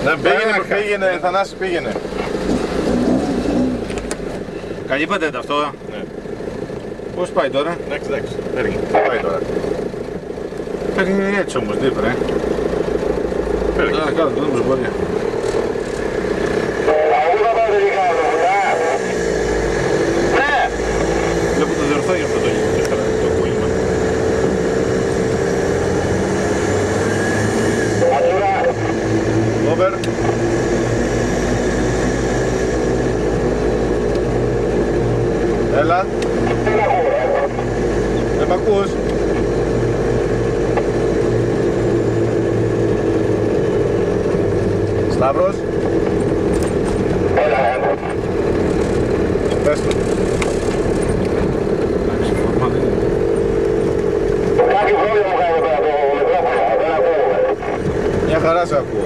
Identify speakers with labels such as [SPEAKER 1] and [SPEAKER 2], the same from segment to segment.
[SPEAKER 1] Ναι, πήγαινε, Θανάση, πήγαινε.
[SPEAKER 2] Καλή πατέντα αυτό.
[SPEAKER 1] Ναι.
[SPEAKER 2] Πώς πάει τώρα?
[SPEAKER 1] Εντάξει, φέρνει. Πάει τώρα.
[SPEAKER 2] Φέρνει έτσι όμως, δίπλα,
[SPEAKER 1] Φέρνει.
[SPEAKER 2] Άρα κάτω, δεν μας μπορεί. Βλέπω το διορθώνει αυτό το κούλημα.
[SPEAKER 1] Over. Έλα. Δεν μ' ακούς? Σταύρος. Πες το.
[SPEAKER 2] Εντάξει, φόρμα δεν είναι.
[SPEAKER 1] Μια χαρά σε ακούω.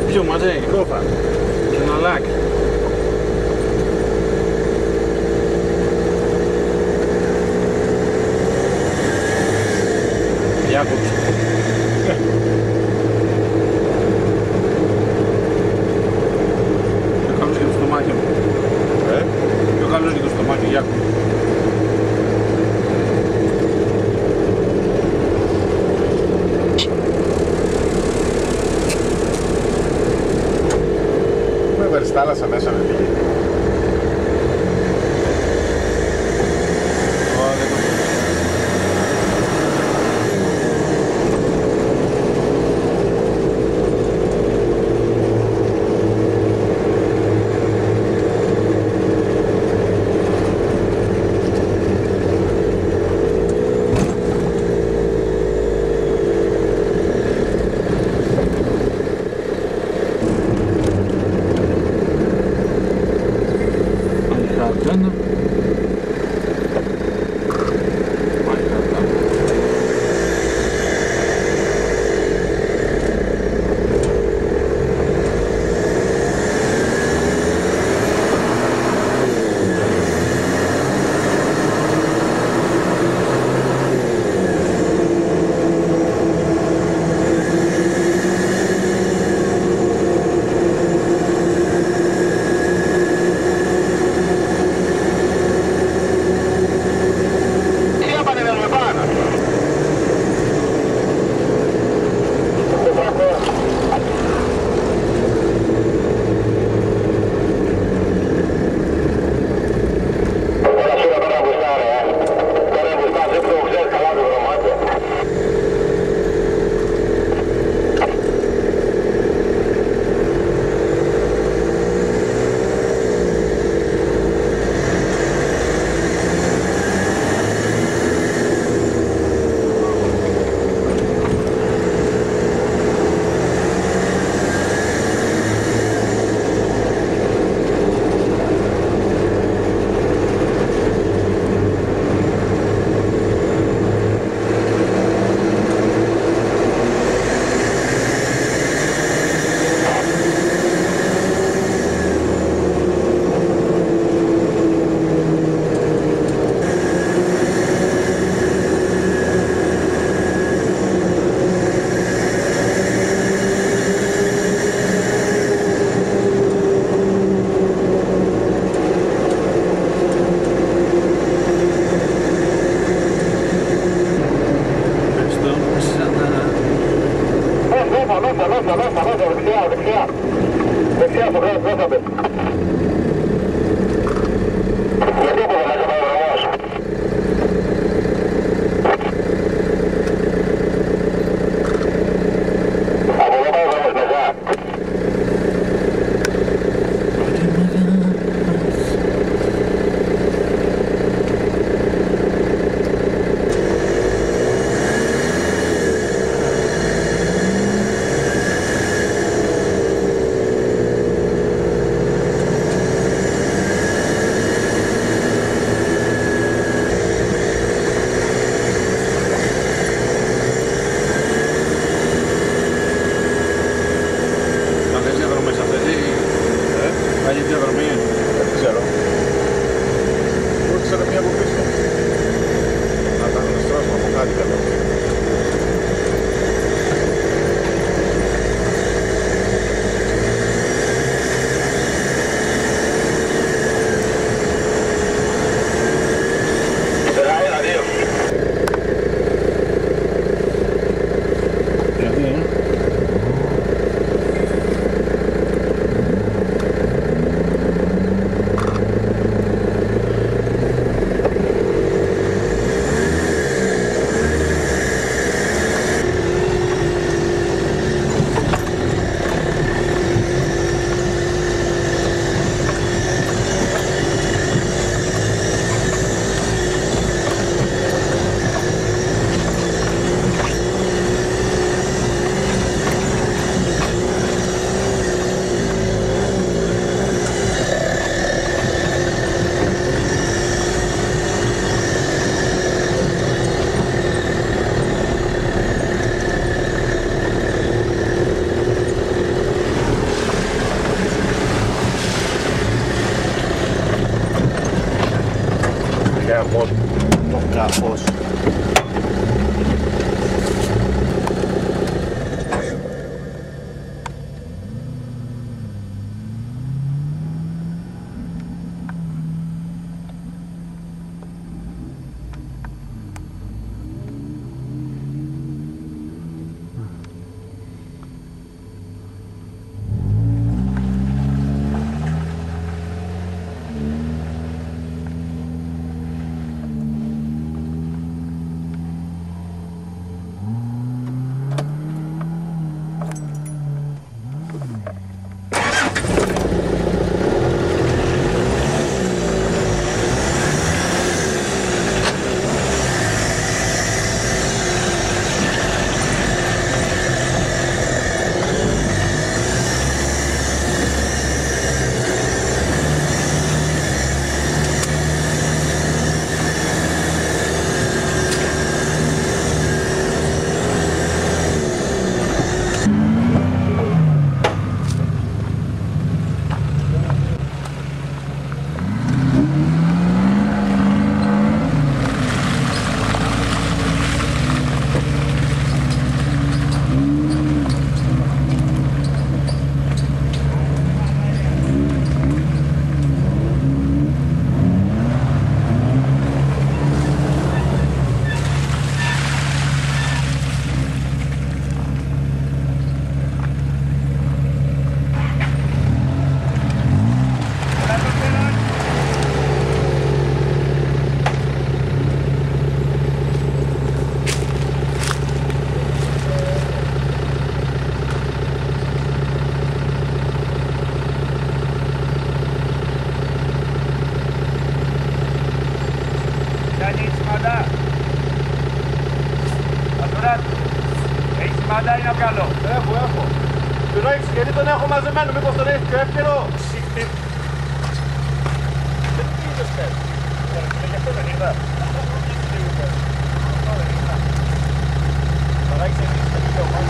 [SPEAKER 2] Πιο μαζί,
[SPEAKER 1] Κόφα.
[SPEAKER 2] κοινολάκι. Διάκοψε. Πιο καλός για το στομάχι μου. Πιο καλός για το στομάχι, Γιάκοψε.
[SPEAKER 1] Μου έβαλες θάλασσα μέσα με πήγε. γαμός μου.
[SPEAKER 2] Το καφός.
[SPEAKER 3] Πάντα είναι καλό.
[SPEAKER 2] Έχω. Τον έχεις γιατί τον έχω μαζεμένο, μήπως τον έχεις πιο εύκαιρο. Δεν είδες πέρα. Γι' αυτό δεν είδα. Τώρα έχεις εμείς το video μας.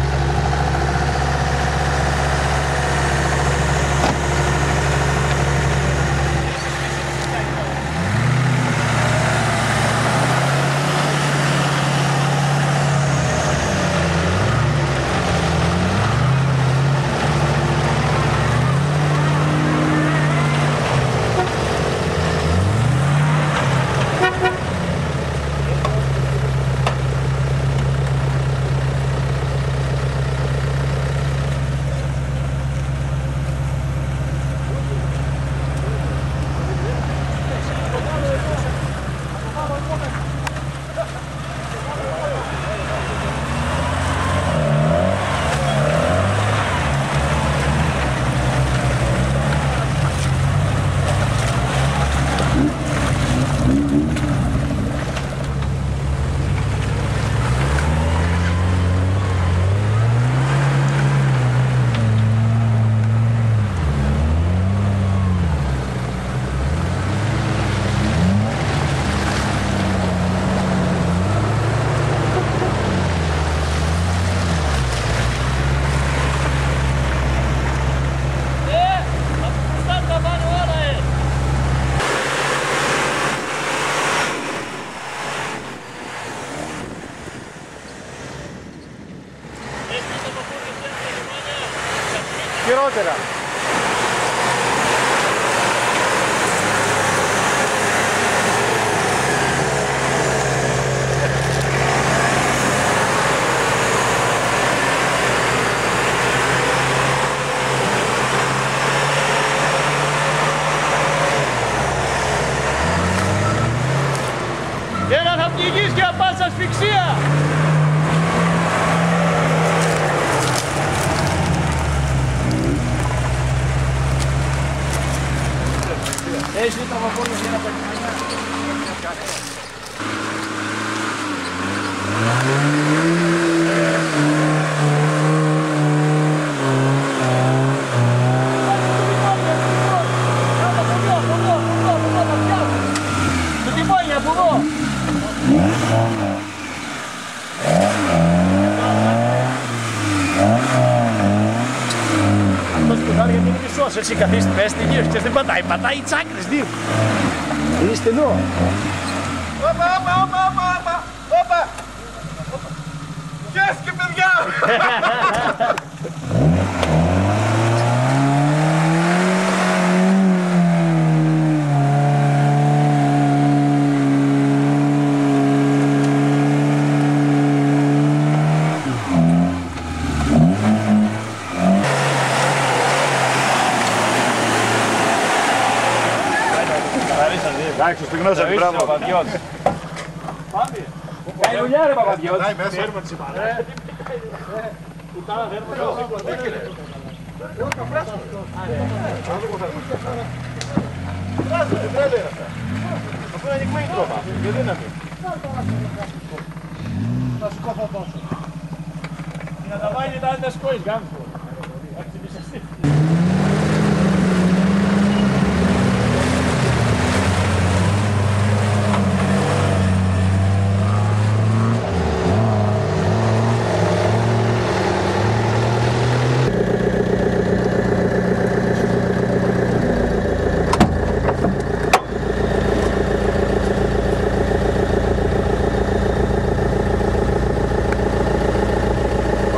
[SPEAKER 2] Χειρότερα.
[SPEAKER 3] Ένα θα πνιγείς για πάσα ασφυξία. Έχεις δει τραβοπόρους για να πετυχάνει. Το τιμόνι από εδώ. Αυτό σκοτάρει γιατί είναι μισός, έτσι καθίστε, πες τελείως και δεν πατάει, πατάει τσάκρες δύο. Είναι στενό.
[SPEAKER 1] Όπα! Πιάστηκε, παιδιά!
[SPEAKER 2] Εντάξει, στο γνώσαμε, μπράβο.
[SPEAKER 3] Κάνει δουλειά ρε Παπαδιώτη.
[SPEAKER 1] Πάει μέσα.
[SPEAKER 2] Αυτό είναι ανοιγμένη τρόπα. Για δύναμη.
[SPEAKER 3] Θα σου κόφω τόσο. Να τα βάλει τα άλλα σκόης γάμφο.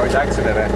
[SPEAKER 1] Εντάξει ρε.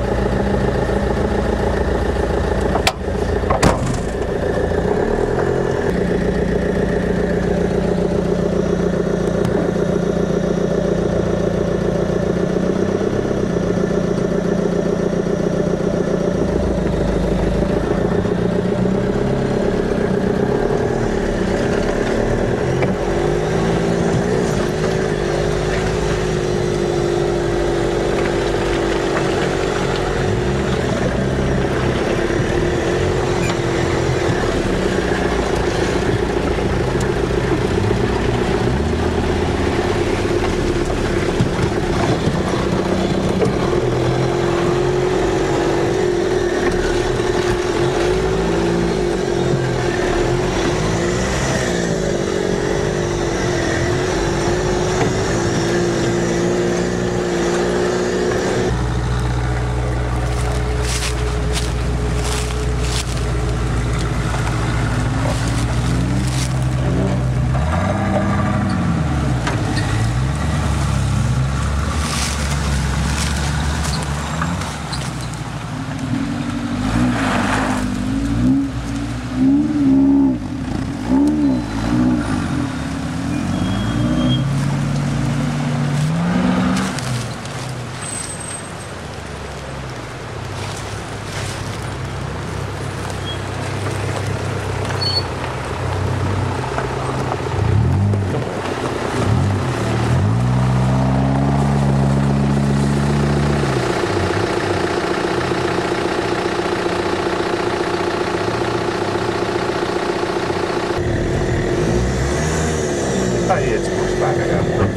[SPEAKER 1] Πάει έτσι πως πάει αγάπη.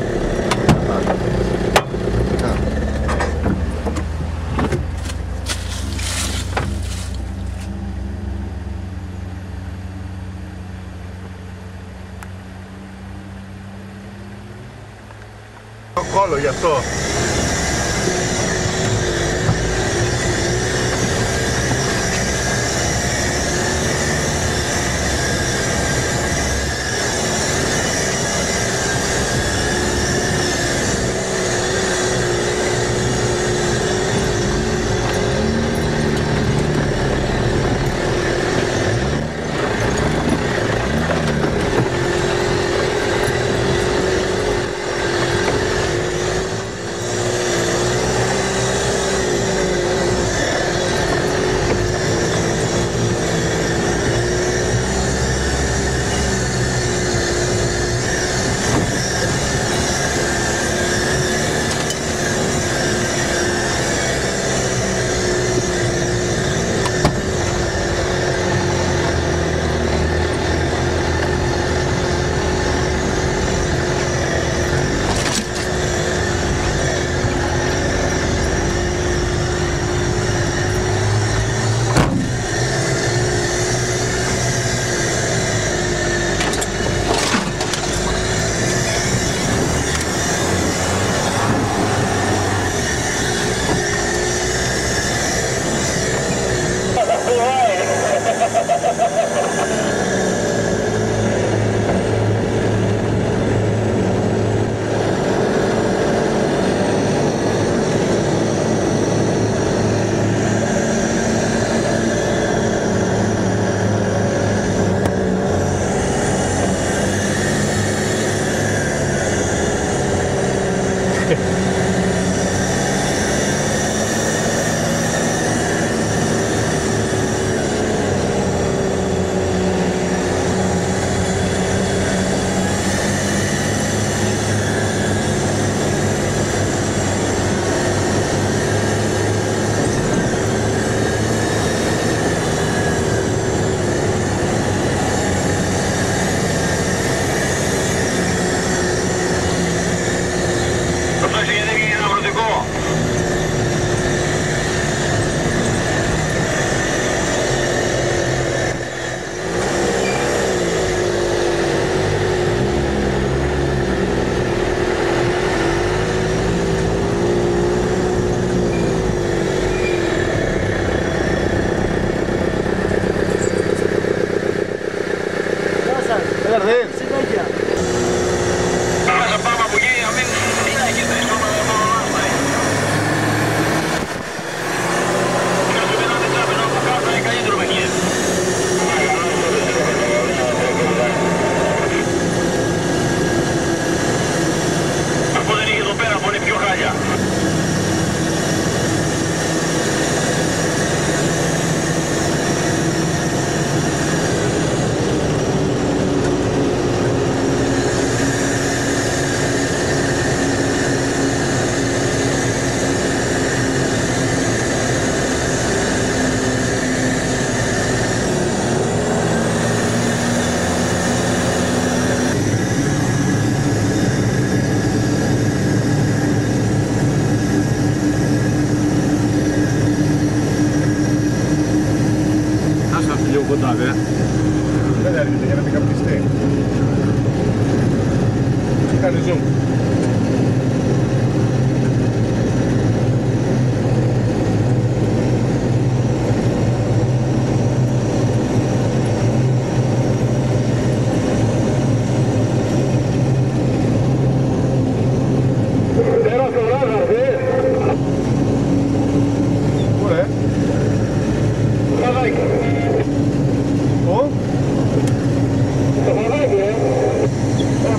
[SPEAKER 1] Το κόλλο γι' αυτό.
[SPEAKER 3] συνέχεια.
[SPEAKER 4] Μέσα πάμε από εκεί, να μην συνέχεται. Και σου πήραν την τσάπη από κάτω, είναι καλύτερο παιχνίδι. Αφού δεν είχε εδώ πέρα, που είναι πιο χάλια.
[SPEAKER 2] Λίγο κοντά, δε.
[SPEAKER 1] Δεν έρχεται για να μην καπνιστεί. Κάνει zoom. Πού ρε? Πού?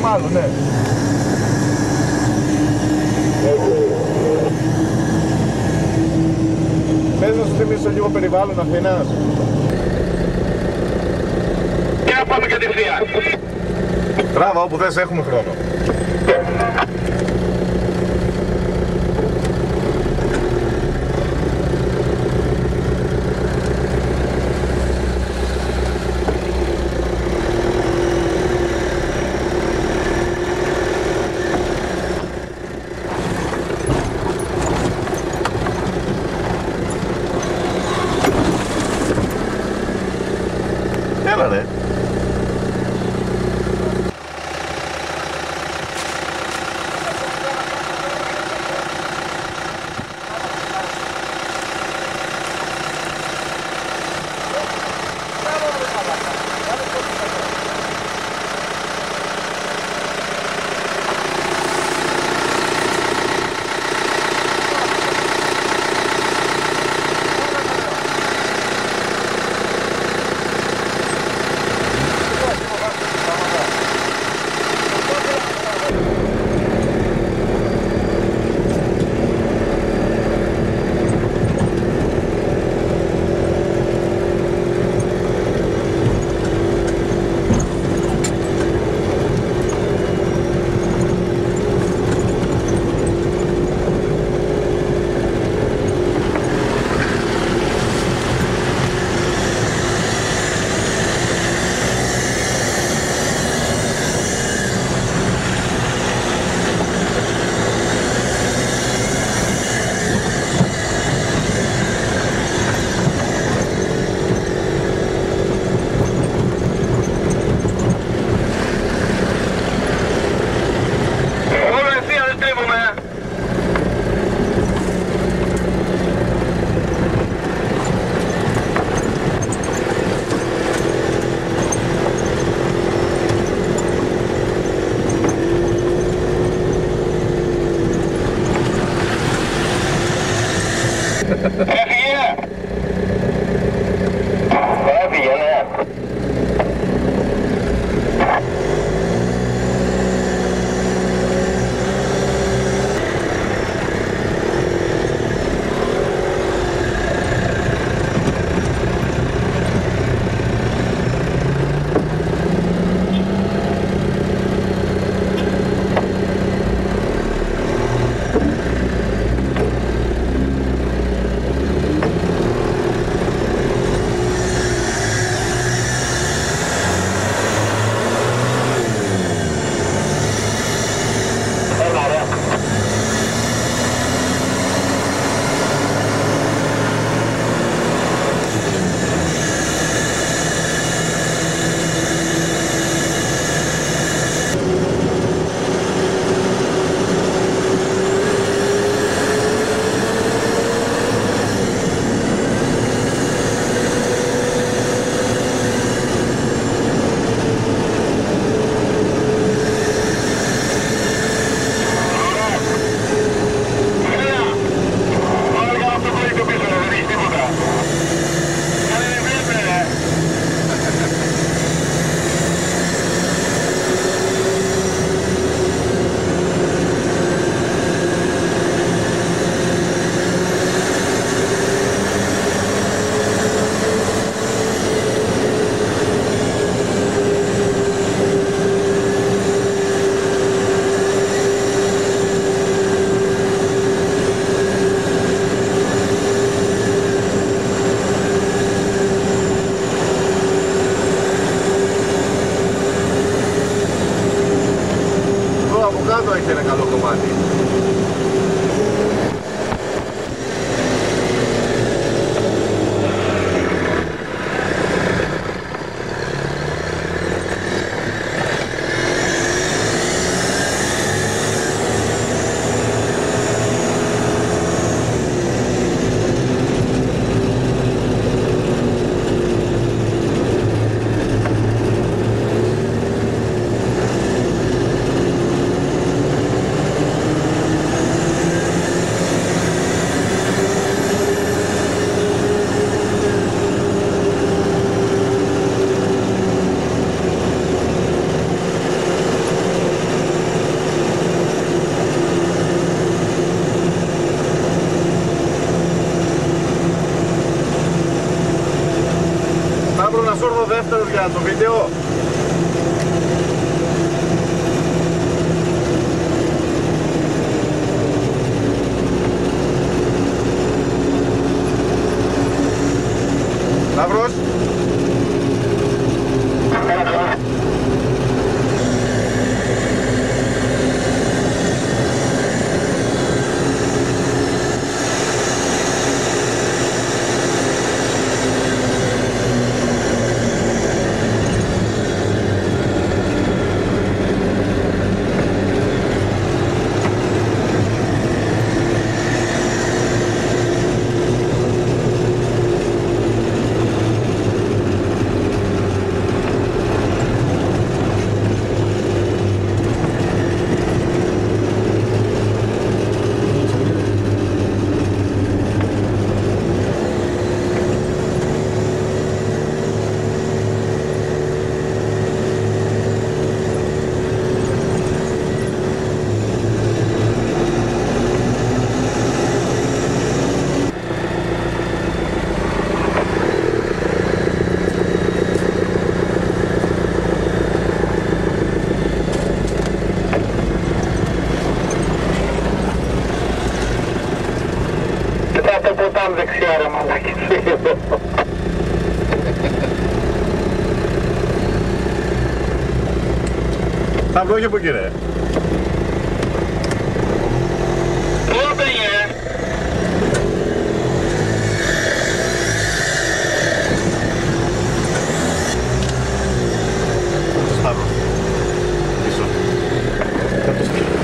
[SPEAKER 1] Μάλλον, ναι. Θες να σου θυμίσω λίγο περιβάλλον Αθήνας?
[SPEAKER 4] Και να πάμε κατευθείαν.
[SPEAKER 1] Τράβα όπου θες, έχουμε χρόνο. Έλα ρε. κάτω έχει ένα καλό κομμάτι. Να σου έρθω δεύτερος για το βίντεο. Σταύρος.
[SPEAKER 4] Ποτάμι δεξιά ρε μαλάκι.
[SPEAKER 1] Θα βγω και από εκεί ρε.
[SPEAKER 4] Πού πήγε?
[SPEAKER 1] Σταύρο. Πίσω. Κάτω σκύλο.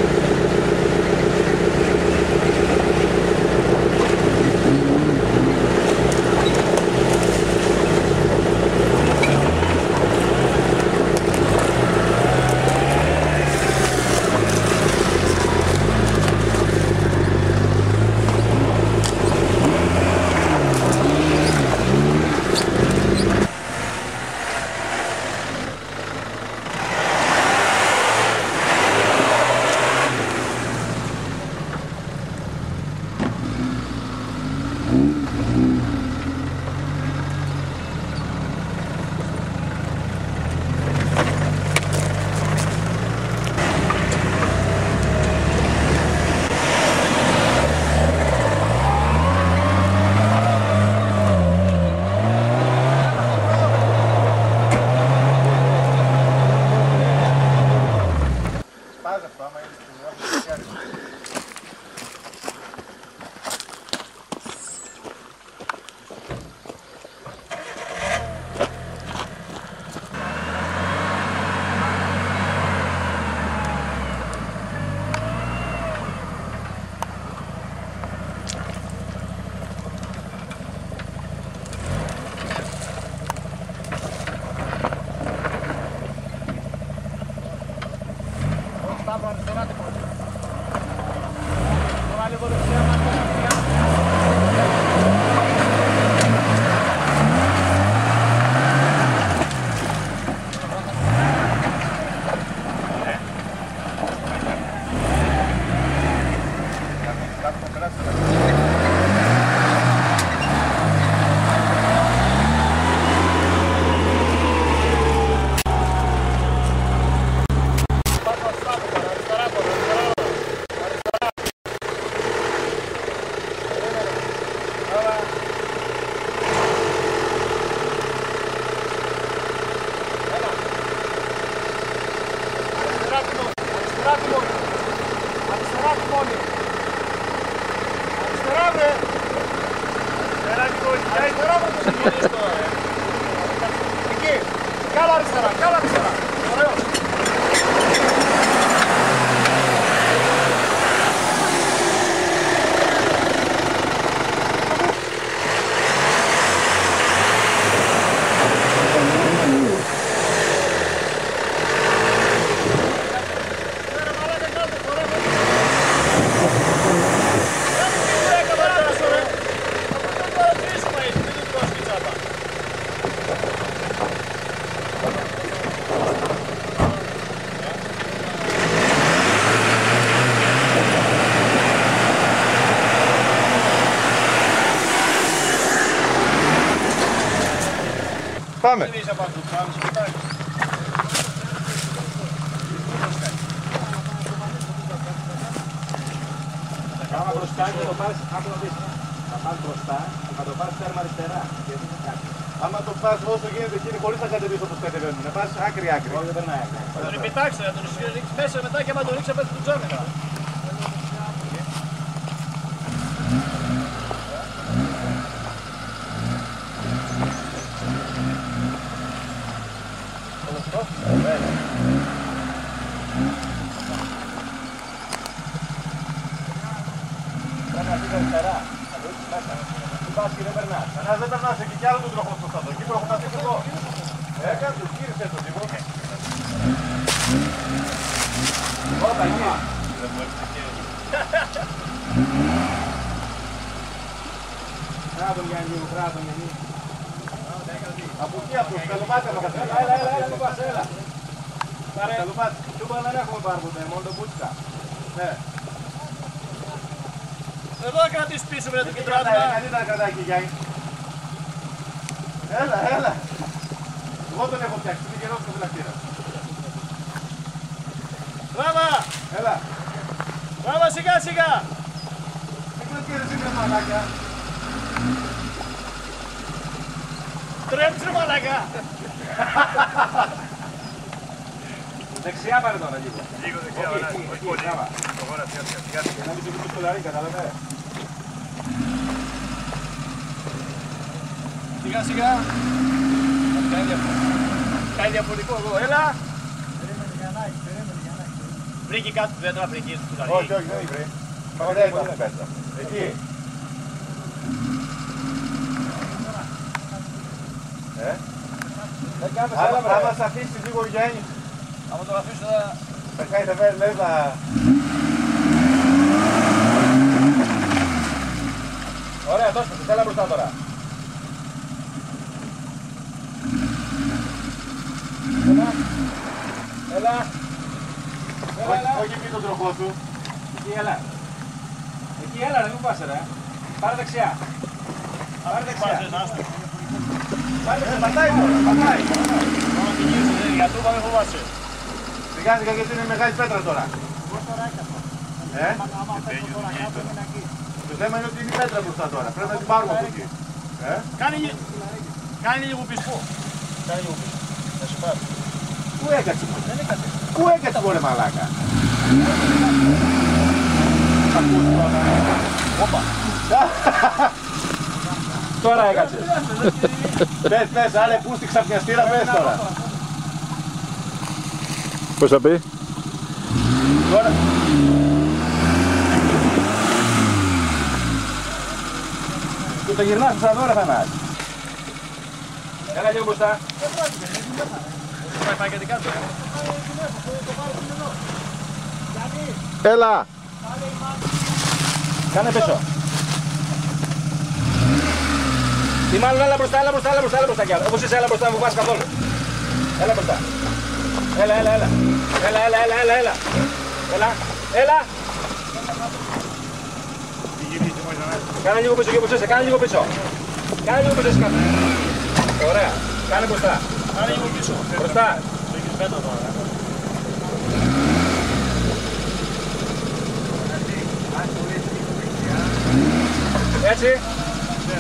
[SPEAKER 3] Αριστερά τιμόνι. Αριστερά τιμόνι. Αριστερά βρε. Αριστερά τιμόνι. Αριστερά βρε το συγκεκριτό. Εκεί. Κι άλλα αριστερά. Κι άλλα αριστερά. Ωραίος.
[SPEAKER 1] Πάμε.
[SPEAKER 2] Άμα μπροστά και το πάρεις, άκου να δεις. Θα πας μπροστά και θα το πάρεις τέρμα αριστερά.
[SPEAKER 1] Άμα το πας όσο γίνεται εκείνη χωρίς να κατεβείς όπως κατεβαίνουν. Να πας άκρη-άκρη.
[SPEAKER 2] Όχι, δεν περνάει άκρη.
[SPEAKER 3] Θα τον επιτάξει, θα τον ρίξει μέσα μετά και άμα τον ρίξει θα πέσει του τζάμινα.
[SPEAKER 2] Πρέπει να φύγει αριστερά. Θα το ρίξεις μέσα. Του πας και δεν περνάς.
[SPEAKER 1] Κανάς δεν περνάς εκεί κι άλλο τον τροχό στο στάδο. Εκεί που έχω καθίσει εγώ. Έκανε του, γύρισε το λίγο.
[SPEAKER 2] Όπα, εκεί. Κράτα τον Γιάννη λίγο, κράτα τον Γιάννη.
[SPEAKER 1] Από εκεί αυτός, καλοπάτε να καθίσει.
[SPEAKER 2] Έλα, μην πας, έλα.
[SPEAKER 1] Καλοπάτε.
[SPEAKER 2] Τούμπα δεν έχουμε πάρει ποτέ, μόνο το μπούτσικα.
[SPEAKER 1] Ναι.
[SPEAKER 3] Εδώ κρατήσεις πίσω με την
[SPEAKER 1] Κρατάει,
[SPEAKER 3] κεντράδα.
[SPEAKER 1] καλύτερα κρατάει εκεί Γιάννη. Έλα. Εγώ τον έχω φτιάξει, είναι καιρός το φυλακτήρα.
[SPEAKER 3] Μπράβα!
[SPEAKER 1] Έλα.
[SPEAKER 3] Μπράβα σιγά σιγά!
[SPEAKER 1] Μην κρατήρες είναι μαλάκια.
[SPEAKER 3] Τρέψε ρε μαλάκα!
[SPEAKER 2] Δεξιά πάρε τώρα λίγο.
[SPEAKER 3] Λίγο δεξιά, όχι πολύ.
[SPEAKER 1] Να μην σε βγει στο λαρί, κατάλαβε.
[SPEAKER 3] Σιγά σιγά! Κάνει διαφορετικό εγώ, έλα! Βρήκε κάτι που δεν τώρα βρήκε στο λαρί.
[SPEAKER 1] Όχι, δεν βρει. Ωραία ήταν η πέτρα. Εκεί. Άμα σ' αφήσει λίγο Γιάννη,
[SPEAKER 3] Άμα το αφήσω θα...
[SPEAKER 1] θα κάνει θα φέρει λες να...
[SPEAKER 2] Ωραία, δώστε το, έλα μπροστά τώρα. Έλα.
[SPEAKER 1] Όχι πει τον τροχό του.
[SPEAKER 2] Εκεί έλα. Εκεί έλα ρε, μην πας ρε. Πάρε δεξιά. Πάρε δεξιά. Πάρε δεξιά.
[SPEAKER 1] Πατάει τώρα, πατάει.
[SPEAKER 3] Άμα την γύρισε, για τούμπα δεν φοβάσαι.
[SPEAKER 1] Σιγά σιγά γιατί είναι μεγάλη πέτρα τώρα. Το θέμα είναι ότι είναι η πέτρα μπροστά τώρα. Πρέπει να την πάρουμε από εκεί.
[SPEAKER 3] Κάνει λίγο πίσω. Κάνει λίγο πίσω. Θα σου πάρει.
[SPEAKER 1] Πού έκατσε μωρέ.
[SPEAKER 3] Δεν έκατσε.
[SPEAKER 1] Πού έκατσε μωρέ μαλάκα.
[SPEAKER 3] Όπα.
[SPEAKER 2] Τώρα έκατσε.
[SPEAKER 1] Πες, άλλε πού στη ξαπνιαστήρα, πες τώρα.
[SPEAKER 5] Πώς θα πει?
[SPEAKER 1] Τώρα.
[SPEAKER 2] Και το γυρνάς σαν τώρα θα ανάσει. Έλα λίγο μπροστά.
[SPEAKER 3] Πάει και δικά του.
[SPEAKER 5] Έλα!
[SPEAKER 2] Κάνε πίσω. Τι μάλλον έλα μπροστά κι άλλο. Όπως είσαι έλα μπροστά, μου πας καθόλου. Έλα μπροστά. Έλα. Κάνε λίγο πίσω, κάνε λίγο πίσω. Ωραία. Κάνε μπροστά.
[SPEAKER 3] Κάνει λίγο πίσω.
[SPEAKER 2] Μπροστά.
[SPEAKER 3] Βρήκες πέτρα τώρα.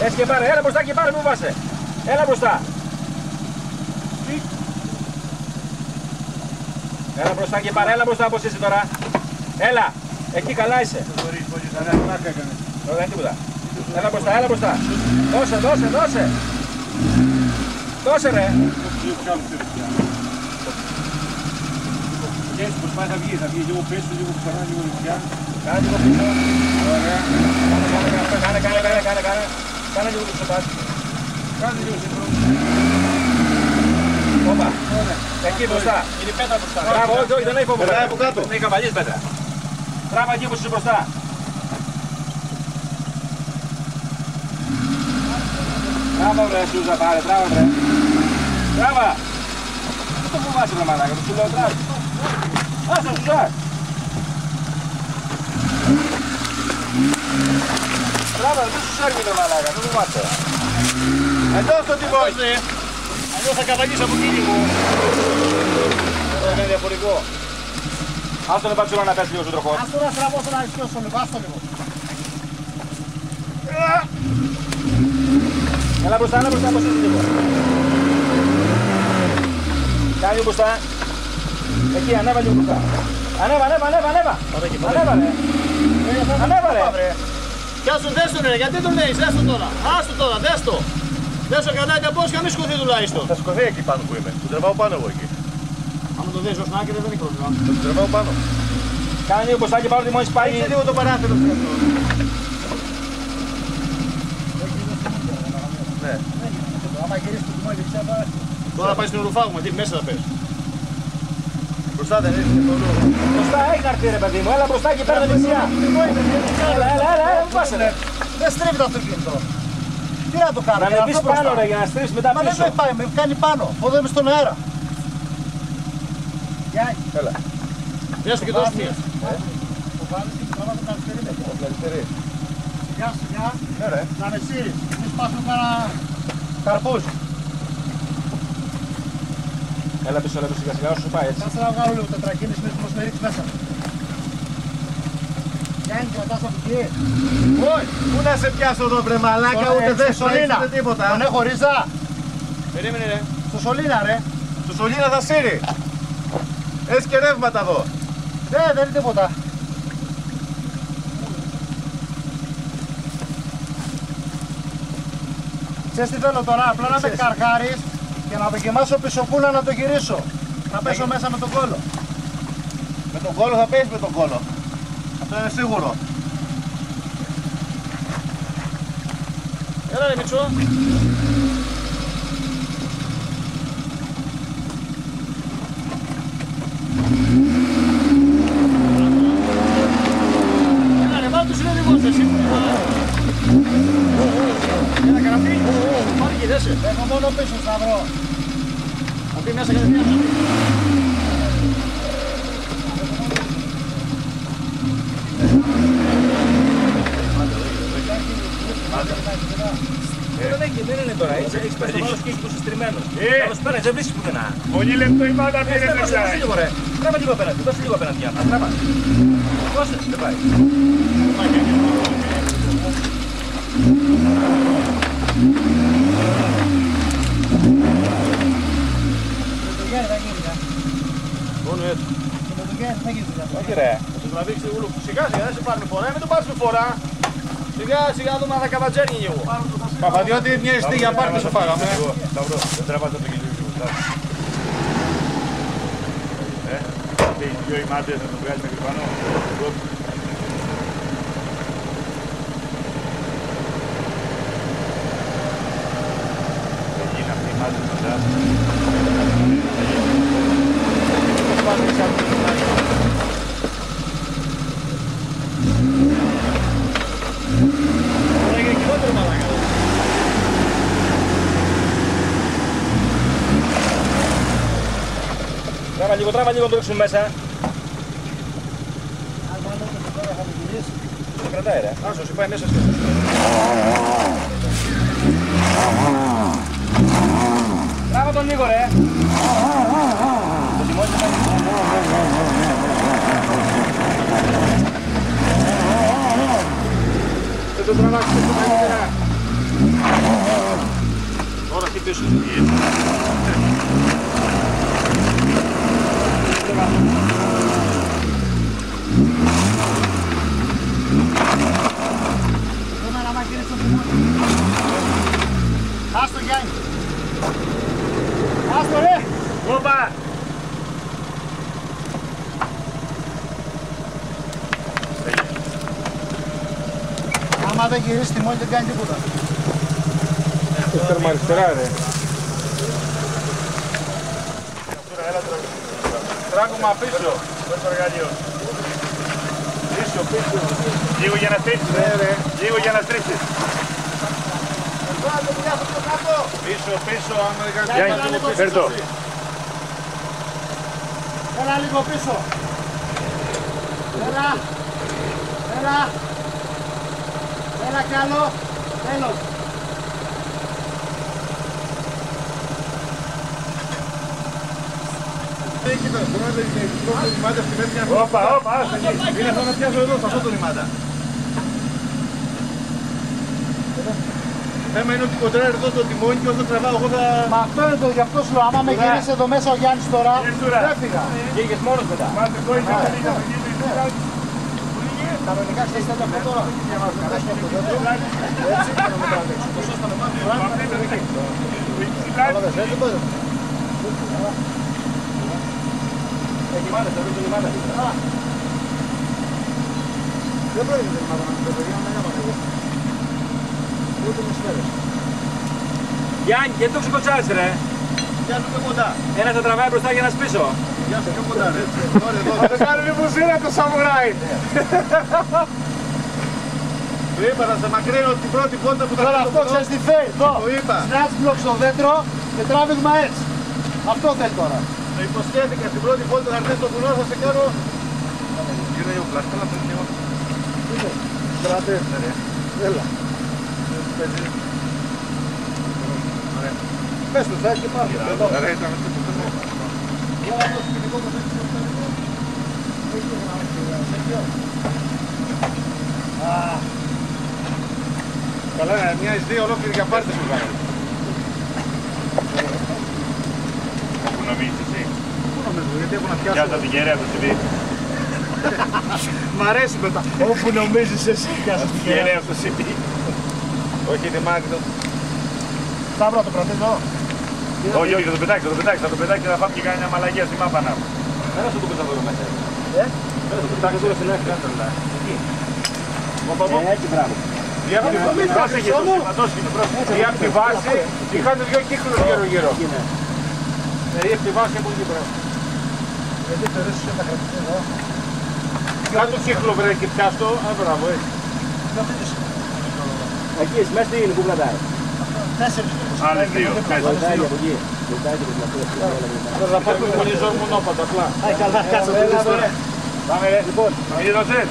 [SPEAKER 2] Έτσι και πάρε. Έλα μπροστά και πάρε, πού βάσαι. Έλα μπροστά. Έλα μπροστά και πάρε, έλα μπροστά όπως είσαι τώρα. Έλα, εκεί καλά είσαι. Δεν είναι τίποτα. Έλα μπροστά, έλα μπροστά. Δώσε, δώσε, δώσε. Δώσε ρε.
[SPEAKER 3] Έτσι προσπάθει θα βγει λίγο πίσω, λίγο ξανά, λίγο δεξιά.
[SPEAKER 2] Κάνε λίγο πίσω.
[SPEAKER 3] Ωραία.
[SPEAKER 2] Κάνε λίγο πίσω πάση.
[SPEAKER 3] Κάνε λίγο στην πρώτη.
[SPEAKER 2] Όπα. Εκεί μπροστά.
[SPEAKER 3] Είναι πέτρα μπροστά.
[SPEAKER 2] Μπράβο, όχι, όχι, δεν έχει φόβο.
[SPEAKER 1] Πετάει από κάτω.
[SPEAKER 2] Δεν έχει καβαλιές πέτρα. Τράβα εκεί που είσαι μπροστά. Τράβα βρε Σούζα, πάρε, τράβα βρε. Τράβα. Δεν το φοβάσαι βρε μαλάκα, σου λέω τράβα. Άσε Σούζα. Τράβα, δεν σου σέρβει βρε μαλάκα, δεν φοβάσαι.
[SPEAKER 1] Εντός το τιμόνι.
[SPEAKER 3] Αλλιώς θα καβαλείς από εκεί λίγο.
[SPEAKER 1] Αυτό είναι διαφορικό.
[SPEAKER 2] Ας τον επάξουμε να πέσει λίγο στο τροχό.
[SPEAKER 3] Ας το να στραβώσω να ρισκώσω λίγο, άστο λίγο.
[SPEAKER 2] Έλα μπροστά, πώς είσαι λίγο. Κάνε λίγο μπροστά. Εκεί, ανέβα λίγο μπροστά. Ανέβα. Ανέβα ρε.
[SPEAKER 3] Πιάσου, δες τον ρε, γιατί τον λέεις, δες τον τώρα. Άστο τώρα, δες το. Δες το κρατάει τα πόδια, μη σκοθεί τουλάχιστον.
[SPEAKER 1] Θα σκοθεί εκεί πάνω που είμαι. Του τραβάω πάνω εγώ εκεί.
[SPEAKER 3] Αν το δεις ως να δεν είναι πρόβλημα.
[SPEAKER 1] Του τραβάω πάνω.
[SPEAKER 2] Κάνε λίγο μπροστά και πάρω τη μόνη σπάει.
[SPEAKER 1] Ανοίξε λίγο το παράθυρο σου αυτό. Ναι.
[SPEAKER 3] Άμα γυρίσεις το τιμόνι δεξιά τώρα πάει στην ουρουφάγμα, τι μέσα θα πες.
[SPEAKER 1] Μπροστά δεν έχει καθόλου.
[SPEAKER 2] Μπροστά έχει να έρθει ρε παιδί μου, έλα μπροστά και παίρνω δεξιά. Έλα, πού πας ρε.
[SPEAKER 3] Δεν στρίβει το αυτοκίνητο. Τι να το κάνω,
[SPEAKER 2] Να ανεβείς πάνω ρε για να στρίψεις μετά
[SPEAKER 3] Μα δεν
[SPEAKER 2] πίσω.
[SPEAKER 3] με πάει, με κάνει πάνω. Εδώ είμαι στον αέρα.
[SPEAKER 2] Έλα.
[SPEAKER 3] Γεια σου και δώσ' μία.
[SPEAKER 1] Το αριστερή.
[SPEAKER 3] Γεια σου, γεια.
[SPEAKER 1] Ναι ρε.
[SPEAKER 3] Να με σύρεις. Μην σπάσουμε κάνα καρπούς.
[SPEAKER 2] Έλα πίσω, σιγά σιγά όσο σου πάει έτσι.
[SPEAKER 3] Κάτσε να βγάλω λίγο τετρακίνηση μέχρι να με ρίξει μέσα. Γιάννη, κρατάς από εκεί.
[SPEAKER 1] Όχι. Πού να σε πιάσω εδώ βρε μαλάκα, ούτε δεν σου ούτε τίποτα.
[SPEAKER 3] Τον έχω ρίζα.
[SPEAKER 1] Περίμενε ρε.
[SPEAKER 3] Στο σωλήνα ρε.
[SPEAKER 1] Στο σωλήνα θα σύρει. Έχεις και ρεύματα εδώ.
[SPEAKER 3] Δεν είναι τίποτα. Ξέρεις τι θέλω τώρα, απλά να με καρχάρεις και να δοκιμάσω πισωκούλα να το γυρίσω. Να πέσω μέσα με τον κόλο.
[SPEAKER 1] Με τον κόλο θα πέσει με τον κόλο. Αυτό είναι σίγουρο.
[SPEAKER 3] Έλα ρε Μητσό. Έλα ρε, βάλ' τους συνοδηγούς εσύ. Έλα καραπή. Πάρε και δέσε. Έχω μόνο πίσω σταυρό. Θα πει μέσα κατευθείαν.
[SPEAKER 2] Δεν είναι τώρα, έχεις πέσει το βάρος και έχεις το συστριμμένο. Καλώς πέρας, δεν βρίσκεις πουθενά.
[SPEAKER 1] Πολύ λεπτό η μάνα πήρε
[SPEAKER 2] Δώσε λίγο ρε, τράβα λίγο απέναντι, δώσε λίγο απέναντι. Τράβα. Δώσε, δεν πάει.
[SPEAKER 1] Μόνο έτσι.
[SPEAKER 2] Όχι ρε.
[SPEAKER 1] Θα το τραβήξει ούλου. Σιγά σιγά δεν σε πάρει με φορά, μην το πάρεις με φορά.
[SPEAKER 3] Σιγά σιγά δούμε αν θα καβατζέρνει λίγο.
[SPEAKER 1] Παπαδιώτη μια ιστή για πάρτι σου φάγαμε.
[SPEAKER 2] Θα βρω, δεν τραβάς από το κιλί σου.
[SPEAKER 1] Και οι δυο οι μάτες να το βγάλεις μέχρι πάνω. Δεν γίνει αυτή η μάτες μετά.
[SPEAKER 3] Τώρα έγινε κοινότερο μαλάκα.
[SPEAKER 2] Τράβα λίγο, το ρίξουμε μέσα.
[SPEAKER 3] Αν βάλω το τώρα θα το γυρίσει.
[SPEAKER 2] Το κρατάει ρε.
[SPEAKER 1] Άσο, σου πάει μέσα στο.
[SPEAKER 2] Τράβα τον λίγο ρε. Το τιμόνι θα
[SPEAKER 1] Δεν το τραβάξεις το καλύτερα.
[SPEAKER 3] Τώρα τι πίσω. Δούμε να μαγειρίσει το τιμόνι. Άστο Γιάννη. Άστο ρε.
[SPEAKER 2] Όπα!
[SPEAKER 3] Άμα δεν γυρίσει τιμόνι δεν κάνει τίποτα.
[SPEAKER 2] Το τέρμα αριστερά ρε. Τράγωμα πίσω.
[SPEAKER 1] Το εργαλείο.
[SPEAKER 2] Πίσω, πίσω.
[SPEAKER 1] Λίγο για να στρίψεις. Λίγο για να στρίψεις.
[SPEAKER 2] Πίσω, πίσω, άμα δεν κάνεις
[SPEAKER 1] Γιάννη, φέρ' το.
[SPEAKER 3] Έλα λίγο πίσω. Έλα. Έλα. Έλα κι άλλο. Τέλος.
[SPEAKER 1] Όπα, όπα, άστα εκεί.
[SPEAKER 3] Είναι αυτό να πιάσω εδώ, σε αυτό το λιμάντα.
[SPEAKER 1] Το θέμα είναι ότι κοντράρει εδώ το τιμόνι και όσο τραβάω εγώ θα...
[SPEAKER 3] Μα αυτό είναι το, γι' αυτό σου λέω, άμα με γυρίσει εδώ μέσα ο Γιάννης τώρα, έφυγα.
[SPEAKER 2] Πήγες μόνος μετά.
[SPEAKER 1] Μάθε το είναι καλύτερα.
[SPEAKER 3] Κανονικά ξέρεις τέτοια αυτό τώρα. Καλέσουμε από το δέντρο. Έτσι, και να μετά αντέξω. Το σώστα με μάθει, αλλά δεν μπορεί.
[SPEAKER 2] Έχει μάνα, θα βρει το λιμάντα.
[SPEAKER 3] Δεν πρόκειται την ομάδα να μην το παιδί, να μην έκανα εγώ. Ούτε με σφαίρες.
[SPEAKER 2] Γιάννη, γιατί το ξεκοτσάρεις ρε.
[SPEAKER 1] Γεια σου πιο κοντά.
[SPEAKER 2] Ένας θα τραβάει μπροστά και ένας πίσω.
[SPEAKER 1] Γεια σου πιο κοντά ρε.
[SPEAKER 3] Θα το κάνει λιμουζίνα το σαμουράι.
[SPEAKER 1] Του είπα να σε μακρύνω την πρώτη πόντα που θα
[SPEAKER 3] Τώρα αυτό ξέρεις τι θέλει, εδώ.
[SPEAKER 1] Το είπα.
[SPEAKER 3] Snatch block στο δέντρο και τράβηγμα έτσι. Αυτό θέλει τώρα.
[SPEAKER 1] Το υποσχέθηκα στην πρώτη πόντα θα έρθεις στο βουνό θα σε κάνω... Γύρω ο πλάσκα, αλλά πρέπει λίγο.
[SPEAKER 3] Κράτε. Έλα. Πες του, θα έρθει και πάρει.
[SPEAKER 1] Ρε, ήταν αυτό το θέμα. Καλά, μια εις δύο ολόκληρη για πάρτες που κάνω. Πού νομίζεις εσύ.
[SPEAKER 3] Πού νομίζω, γιατί έχω να πιάσω.
[SPEAKER 1] Πιάσα την κεραία του CV.
[SPEAKER 3] Μ' αρέσει μετά. Όπου νομίζεις εσύ, πιάσα την κεραία.
[SPEAKER 1] Κεραία του CV. Όχι, είναι μάγνητο.
[SPEAKER 3] Σταύρο, το κρατήσω.
[SPEAKER 1] Όχι, όχι, θα το πετάξει, θα το πετάξει και θα φάμε και κάνει μια μαλαγία στη μάπα να.
[SPEAKER 2] Ένας το κουμπί θα βρω μέσα. Ένας το κουμπί τώρα στην άκρη. Έτσι, μπράβο.
[SPEAKER 1] Ή από τη βάση και το σηματόσχηνο πρόσφυγε. Ή από τη βάση είχαν δυο κύκλους γύρω-γύρω.
[SPEAKER 2] Ή από τη βάση από εκεί πέρα.
[SPEAKER 3] Γιατί θεωρείς ότι θα κρατήσω εδώ.
[SPEAKER 1] Κάτω το κύκλο βρε και πιάστο. Μπράβο, έτσι.
[SPEAKER 2] Εκεί, μέσα τι είναι που κρατάει.
[SPEAKER 3] Τέσσερις.
[SPEAKER 1] Άλλες δύο.
[SPEAKER 2] Βοηθάει από εκεί. Βοηθάει και το
[SPEAKER 1] Θα πάρουμε πολύ ζώο μονόπατα απλά.
[SPEAKER 3] Καλά, κάτσε το δεις.
[SPEAKER 1] Πάμε ρε.
[SPEAKER 2] Λοιπόν,
[SPEAKER 1] Είδωσες.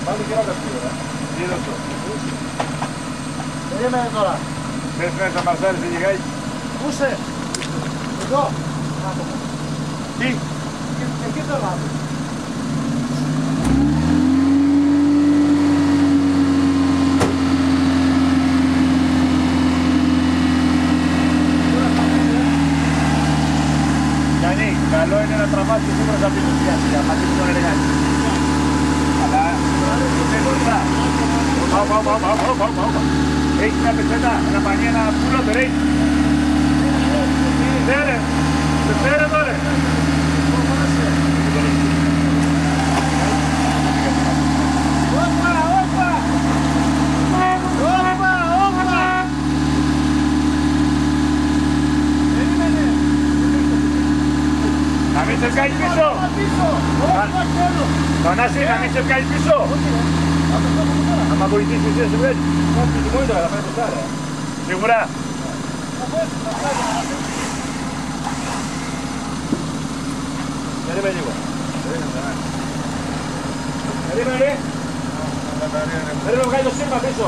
[SPEAKER 2] πάμε και ρώτα αυτή ώρα.
[SPEAKER 1] Είδωσο.
[SPEAKER 3] Περίμενε τώρα.
[SPEAKER 1] Θες να μασάρεις λιγάκι.
[SPEAKER 3] Πού είσαι. Εδώ.
[SPEAKER 1] Τι.
[SPEAKER 3] Εκεί το λάβει.
[SPEAKER 1] Γιάννη, καλό είναι να τραβάς και σίγουρα θα πεις για μαζί με τον εργάτη. Αλλά δεν μπροστά. Πάω. Έχει μια πετσέτα, ένα πανί, ένα πουλό, το ρέει. Ναι ρε, σε φέρε εδώ ρε. Να μην σε βγάλει πίσω. Θανάση, να μην σε βγάλει πίσω.
[SPEAKER 2] Άμα βοηθήσεις εσύ, σε βγάλει. Κάτι το μόνοι τώρα, θα πάει μπροστά ρε.
[SPEAKER 1] Σίγουρα.
[SPEAKER 2] Περίμενε λίγο. Περίμενε. Περίμενε να βγάλει το σύρμα πίσω.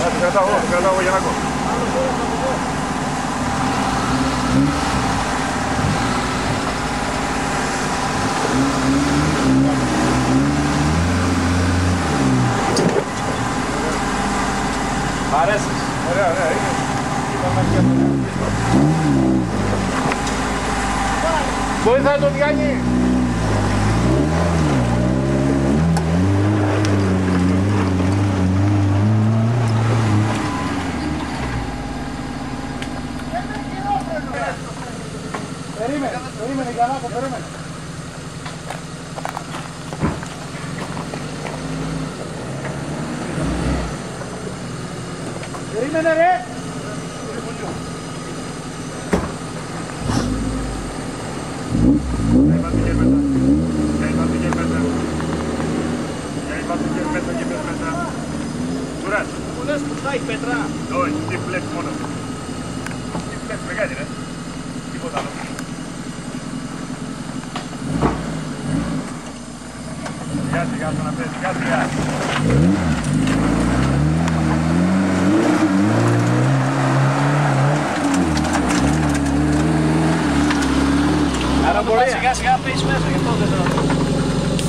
[SPEAKER 1] Το κρατάω εγώ, Γιαννάκο.
[SPEAKER 2] Μ' αρέσεις.
[SPEAKER 1] Ωραία, είναι.
[SPEAKER 3] Βοήθα τον Γιάννη. Περίμενε Γιαννάκο, περίμενε. Περίμενε ρε.
[SPEAKER 1] Μου λες που φτάει πέτρα.
[SPEAKER 3] Όχι, τι φλέξ μόνο. Τι φλέξ μεγάλη ρε. Τίποτα άλλο. Σιγά σιγά στον απέ, σιγά σιγά.
[SPEAKER 1] Άρα μπορεί σιγά σιγά πέσει μέσα, γι' αυτό δεν θέλω να το πω.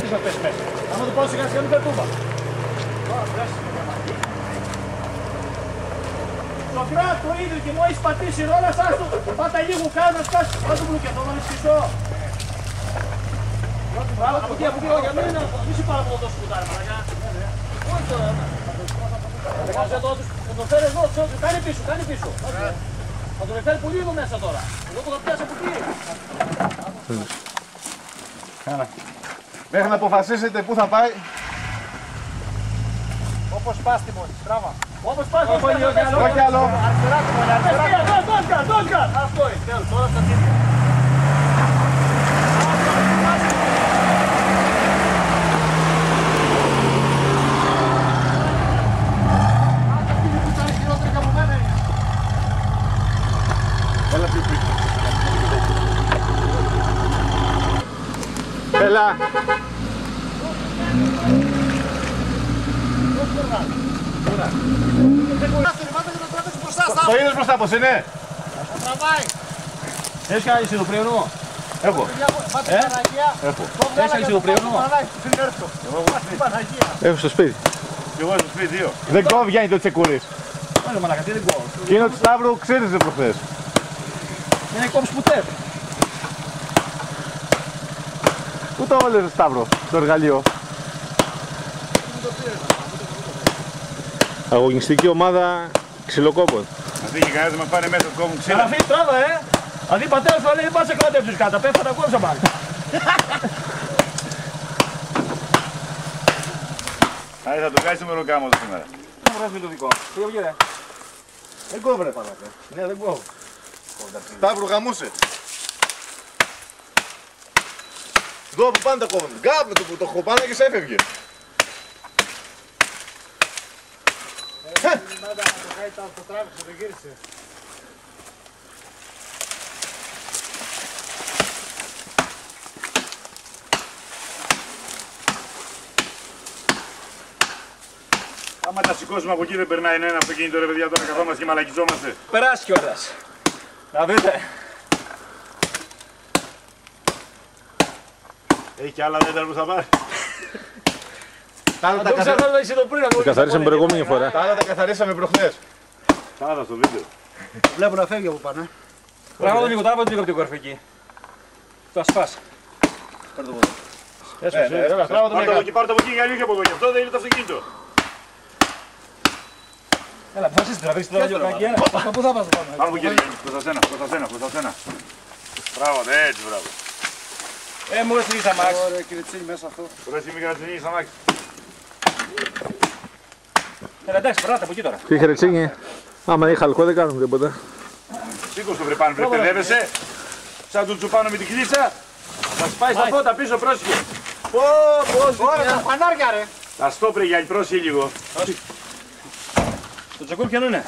[SPEAKER 3] Τι θα πέσει μέσα. Άμα το πάω σιγά σιγά μην πετούβα.
[SPEAKER 1] Σοφρά το ίδιο και μου έχεις πατήσει ρόλα σας του. Πάτα λίγο κάτω να σκάσεις. Πάτα μου και αυτό να πίσω. Από εκεί, όχι, μη σου πάρα πολύ το σκουτάρι, μαλακά. Όχι τώρα, θα τον φέρει εδώ, κάνει πίσω. Θα τον φέρει πολύ εδώ μέσα τώρα. Εγώ το θα πιάσω από εκεί.
[SPEAKER 3] Μέχρι να αποφασίσετε πού θα πάει.
[SPEAKER 1] Όπως πας τη μόνη, στράβα. Όπως πας, όχι
[SPEAKER 3] άλλο.
[SPEAKER 1] Αριστερά του μόνη, αριστερά του. Αυτό είναι, τέλος, τώρα στα τίτλα.
[SPEAKER 3] Έλα. Το είδες μπροστά πως είναι.
[SPEAKER 1] Έχεις κανένα ισοδοπριονό?
[SPEAKER 3] Έχω.
[SPEAKER 1] Έχεις κανένα ισοδοπριονό?
[SPEAKER 3] Έχω στο σπίτι.
[SPEAKER 2] Και εγώ στο σπίτι 2.
[SPEAKER 3] Δεν κόβει Γιάννη το τσεκούρις.
[SPEAKER 1] Όχι μαλάκα, τι δεν κόβω.
[SPEAKER 3] Εκείνο του Σταύρου ξύριζε προχθές.
[SPEAKER 1] Δεν έχει κόψει ποτέ.
[SPEAKER 3] Πού το έβαλες Σταύρο, το εργαλείο.
[SPEAKER 5] Αγωνιστική ομάδα ξυλοκόπων.
[SPEAKER 2] Αυτή και κανένας με πάρει μέσα, κόβουν ξύλα.
[SPEAKER 1] Γραφή τράβα, Δηλαδή πατέρας θα λέει, δεν πας σε κλατεύσεις κάτω, πέφτω να κόψω πάλι.
[SPEAKER 2] Άρα θα το κάνεις το μεροκάμο εδώ σήμερα.
[SPEAKER 1] Δεν μου ρεύει το δικό. Πήγε ρε. Δεν κόβω ρε παρακαλώ. Ναι, δεν κόβω.
[SPEAKER 3] Σταύρο γαμούσε. Εδώ που πάντα κόβουν. Γκάπ με το που το χοπάνε και σε έφευγε.
[SPEAKER 1] Το τράβηξε, το γύρισε.
[SPEAKER 2] Άμα τα σηκώσουμε από εκεί δεν περνάει ένα αυτοκίνητο ρε παιδιά, τώρα καθόμαστε και μαλακιζόμαστε.
[SPEAKER 1] Περάσει κιόλας. Να δείτε.
[SPEAKER 2] Έχει και άλλα δέντρα που θα πάρει.
[SPEAKER 3] Τα άλλα
[SPEAKER 5] Το καθαρίσαμε προηγούμενη φορά.
[SPEAKER 3] τα καθαρίσαμε προχθές.
[SPEAKER 2] Θα είδα στο βίντεο.
[SPEAKER 1] Βλέπω να φεύγει από πάνω. Πράγμα το λίγο, τράβα το λίγο από την κορφή εκεί. Το ασπάς. Πάρ' το πόδι.
[SPEAKER 2] Πάρ' το από εκεί για λίγο και από εδώ, γι' αυτό δεν είναι το αυτοκίνητο.
[SPEAKER 1] Έλα, αποφασίστε να βρεις τώρα λίγο κανένα. Πού θα πας πάνω.
[SPEAKER 2] Πάνω από εκεί, προς τα σένα. Μπράβο, έτσι, μπράβο.
[SPEAKER 1] Μου έστειλες αμάξι.
[SPEAKER 3] Ωραία κύριε Τσίνη μέσα αυτό.
[SPEAKER 2] Τώρα εσύ μικρά τσινή, αμάξι.
[SPEAKER 1] Έλα, εντάξει, περάτε από εκεί τώρα.
[SPEAKER 5] Τι χρετσίνη. Άμα είναι χαλκό δεν κάνουμε τίποτα.
[SPEAKER 2] Σήκω στο βρεπάν, βρε παιδεύεσαι. Σαν του τσουπάνω με την κλίτσα. Θα σπάει στα φώτα πίσω, πρόσεχε.
[SPEAKER 3] Ωραία τα φανάρια ρε.
[SPEAKER 2] Τα στόπρε για πρόσεχε λίγο.
[SPEAKER 1] Το τσακούρ ποιον είναι.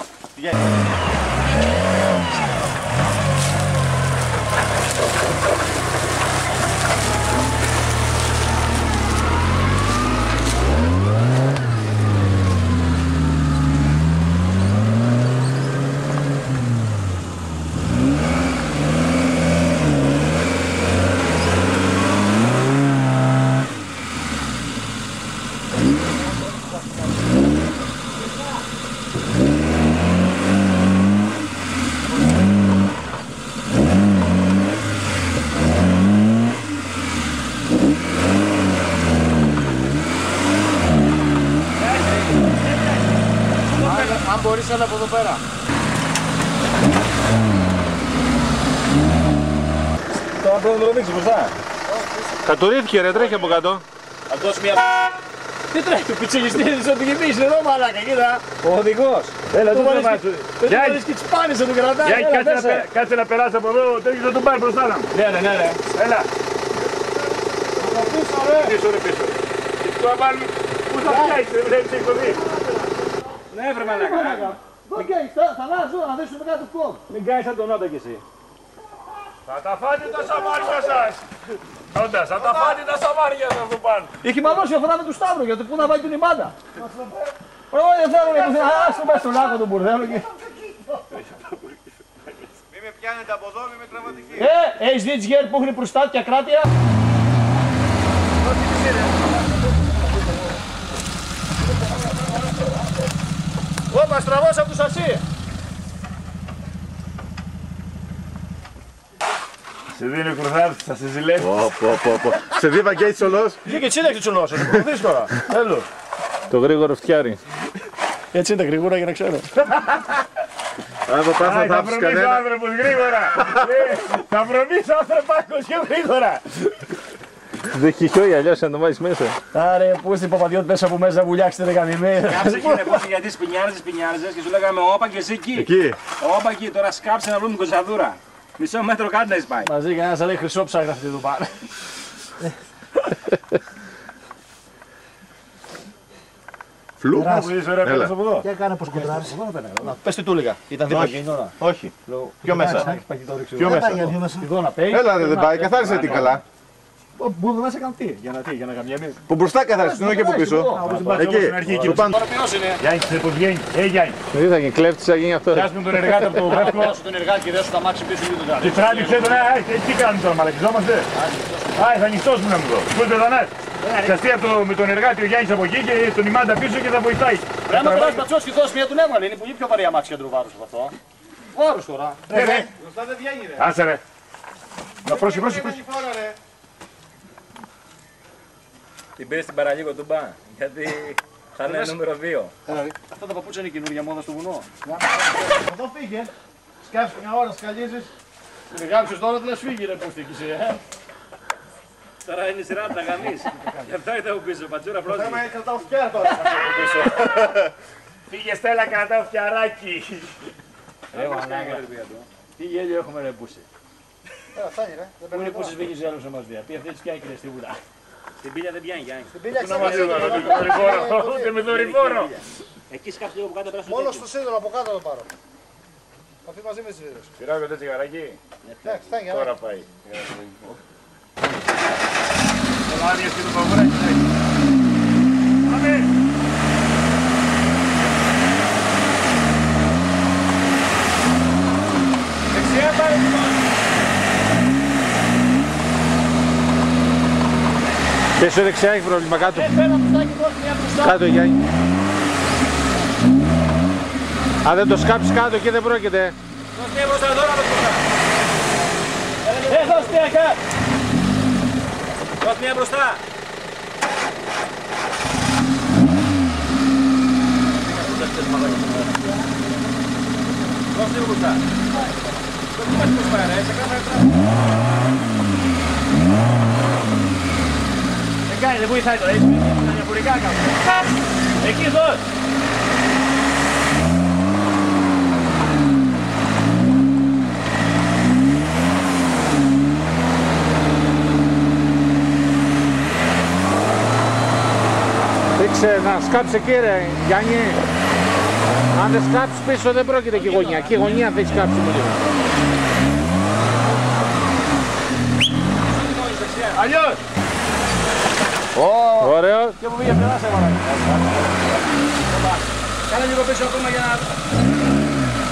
[SPEAKER 3] έλα από εδώ πέρα.
[SPEAKER 2] Τώρα πρέπει να το δείξει μπροστά.
[SPEAKER 5] Κατουρίθηκε ρε, τρέχει από κάτω.
[SPEAKER 2] Θα δώσει μια...
[SPEAKER 3] Τι τρέχει, ο πιτσελιστής ότι γεμίσει εδώ μαλάκα, κοίτα.
[SPEAKER 2] Ο οδηγός.
[SPEAKER 1] Έλα,
[SPEAKER 3] Του
[SPEAKER 1] το
[SPEAKER 3] βάλεις
[SPEAKER 1] θέμα
[SPEAKER 3] και-
[SPEAKER 1] σου.
[SPEAKER 3] δεν του βάλεις και τις πάνες να του κρατάει.
[SPEAKER 1] Γιάννη,
[SPEAKER 3] Έλα, μέσα.
[SPEAKER 1] κάτσε να περάσει από εδώ, τέτοιος θα τον πάρει μπροστά να.
[SPEAKER 2] Ναι.
[SPEAKER 1] Έλα.
[SPEAKER 3] Από πίσω, ρε.
[SPEAKER 1] Πίσω ρε πίσω. Και τώρα πάλι πού θα φτιάξει, δεν βλέπεις τι κωδί.
[SPEAKER 2] Ναι, βρε μαλάκα.
[SPEAKER 3] Οκ, θα αλλάζω να δέσουμε κάτω του κόμμα.
[SPEAKER 2] Μην κάνεις σαν τον Νότα κι εσύ.
[SPEAKER 1] Θα τα φάτε τα σαμάρια σας. Όντας, θα τα φάτε τα σαμάρια σας εδώ πάνω.
[SPEAKER 3] Είχε μαλώσει η αφορά με του Σταύρου γιατί πού να βάλει την ημάντα. Όχι, δεν θέλω να υποθέτω. Ας το πάει στον άκο του μπουρδέλο και...
[SPEAKER 1] Μη με πιάνετε από εδώ, μη με τραυματική.
[SPEAKER 3] Έχεις δει τις γέρ που έχουν προστάτια κράτεια. Όπα, στραβός από τους Ασί.
[SPEAKER 1] Σε δίνει ο Κρουθάρτης, θα σε ζηλεύει.
[SPEAKER 5] Σε δίπα και έτσι ολός.
[SPEAKER 3] Βγήκε τσίλεξ τσουλός, θα το δεις τώρα. Έλο.
[SPEAKER 5] Το γρήγορο φτιάρι.
[SPEAKER 3] Έτσι είναι τα γρήγορα για να ξέρω.
[SPEAKER 5] Αν το πας
[SPEAKER 1] Θα
[SPEAKER 5] θα άφησες
[SPEAKER 1] βρωμείς ο
[SPEAKER 5] κανένα.
[SPEAKER 1] άνθρωπος γρήγορα. Θα βρωμείς ο άνθρωπακος πιο γρήγορα.
[SPEAKER 5] Δεν έχει χιόι αλλιώς να το βάλεις μέσα.
[SPEAKER 3] Άρε, πού είστε οι παπαδιώτες μέσα από μέσα βουλιάξετε ρε καμιμένοι.
[SPEAKER 2] Κάψε εκεί ρε πούσε γιατί σπινιάριζες και σου λέγαμε όπα και εσύ εκεί.
[SPEAKER 5] Εκεί.
[SPEAKER 2] Όπα εκεί, τώρα σκάψε να βρούμε κοζαδούρα. Μισό μέτρο κάτω να έχεις πάει.
[SPEAKER 3] Μαζί και ένας θα λέει χρυσό ψάχρα αυτή του πάνε.
[SPEAKER 5] Φλου.
[SPEAKER 1] Που είσαι ωραία πέρασε από εδώ.
[SPEAKER 3] Και έκανε πως κοντράρεις. Πες τι του έλεγα. Ήταν δίπλα και είναι ώρα.
[SPEAKER 5] Όχι. Πιο μέσα. Πιο μέσα.
[SPEAKER 3] Εδώ να παίει.
[SPEAKER 5] Έλα ρε, δεν πάει, καθάρισε την καλά.
[SPEAKER 3] Μπορούμε μέσα κάνω τι. Για να καμιέμει.
[SPEAKER 5] Που μπροστά καθάρισε, όχι από πίσω. Εκεί, του πάνω.
[SPEAKER 1] Γιάννη, ξέρεις πώς βγαίνει. Γιάννη,
[SPEAKER 5] Δεν θα γίνει κλέφτης, θα γίνει αυτό.
[SPEAKER 1] πιάσουμε τον εργάτη από το βρέφκο
[SPEAKER 3] Τον εργάτη και δέσου τα μάξι πίσω και τον
[SPEAKER 1] και τράβηξε τον. Τι κάνουμε τώρα, μαλακιζόμαστε. Θα ανοιχτώσουμε να μου δω. Πού δεν θα ανάσει. Πιαστεί με τον εργάτη ο Γιάννης από εκεί και τον ημάντα πίσω και θα βοηθάει.
[SPEAKER 3] Πρέπει να περάσει πατσός και δώσει μια τον έβγαλε. Είναι πολύ πιο βαρύ αμάξι για τον βάρος από αυτό. Βάρος τώρα.
[SPEAKER 1] Άσε ρε. Να πρόσεχε.
[SPEAKER 2] Την πήρε στην παραλίγο του μπα. Γιατί θα είναι νούμερο 2.
[SPEAKER 3] Αυτά τα παπούτσια είναι καινούργια μόδα στο βουνό.
[SPEAKER 6] Εδώ φύγε. Σκάφεις μια ώρα, σκαλίζεις.
[SPEAKER 3] Την γάμψες τώρα, δεν φύγει ρε που στήκησε.
[SPEAKER 2] Τώρα είναι η σειρά να τα γαμείς. Γι' αυτό ήταν ο πίσω, πατσούρα πρόσεχε.
[SPEAKER 6] Θέμα είναι κρατάω φτιάρα τώρα.
[SPEAKER 1] Φύγε Στέλλα, κρατάω φτιαράκι.
[SPEAKER 3] Τι γέλιο έχουμε ρε πούση.
[SPEAKER 6] Φτάνει ρε. Δεν
[SPEAKER 3] Πού είναι
[SPEAKER 6] παίρνει
[SPEAKER 3] που σβήγεις άλλος να μας δει. Πει αυτή της πιάνει και στη βουλά.
[SPEAKER 2] Την πήλια δεν πιάνει, Γιάννη.
[SPEAKER 6] την πήλια
[SPEAKER 1] Να μας δει τώρα, με δορυφόρο. Ούτε με δορυφόρο.
[SPEAKER 2] Εκεί σκάψε λίγο από κάτω πέρα στο
[SPEAKER 6] Μόνο
[SPEAKER 2] τέτοιο.
[SPEAKER 6] στο σίδερο από κάτω το πάρω. Θα φύγει μαζί με τις σίδερες.
[SPEAKER 1] Πειράγω το τσιγαράκι.
[SPEAKER 6] Εντάξει, φτάνει.
[SPEAKER 1] Τώρα πάει. Τον άδειες και το παγουράκι. Πάμε.
[SPEAKER 2] Δεξιά πάρε λοιπόν.
[SPEAKER 5] Πέσω δεξιά, έχει πρόβλημα κάτω.
[SPEAKER 3] Πέρα του στάκι δώσει μια μπροστά.
[SPEAKER 5] Κάτω Γιάννη. Αν δεν το σκάψεις κάτω εκεί δεν πρόκειται.
[SPEAKER 2] Δώσ' μια μπροστά τώρα με μπροστά.
[SPEAKER 3] Δώσ' μια κάτω.
[SPEAKER 2] Δώσ' μια μπροστά. Δώσ' λίγο μπροστά. Δώσ' λίγο μπροστά ρε, σε κάθε τράπη.
[SPEAKER 3] Δεν κάνει, δεν βοηθάει τώρα. Έτσι, τα διαφορικά κάπου. Εκεί δώσ'.
[SPEAKER 5] Ρίξε να σκάψει εκεί ρε Γιάννη. Αν δεν σκάψεις πίσω δεν πρόκειται και η γωνία. Και η γωνία θα έχει σκάψει μου λίγο.
[SPEAKER 3] Αλλιώς.
[SPEAKER 5] Ωραίο.
[SPEAKER 3] Και που πήγε πλευρά σε μάνα.
[SPEAKER 2] Κάνε λίγο πίσω ακόμα για να...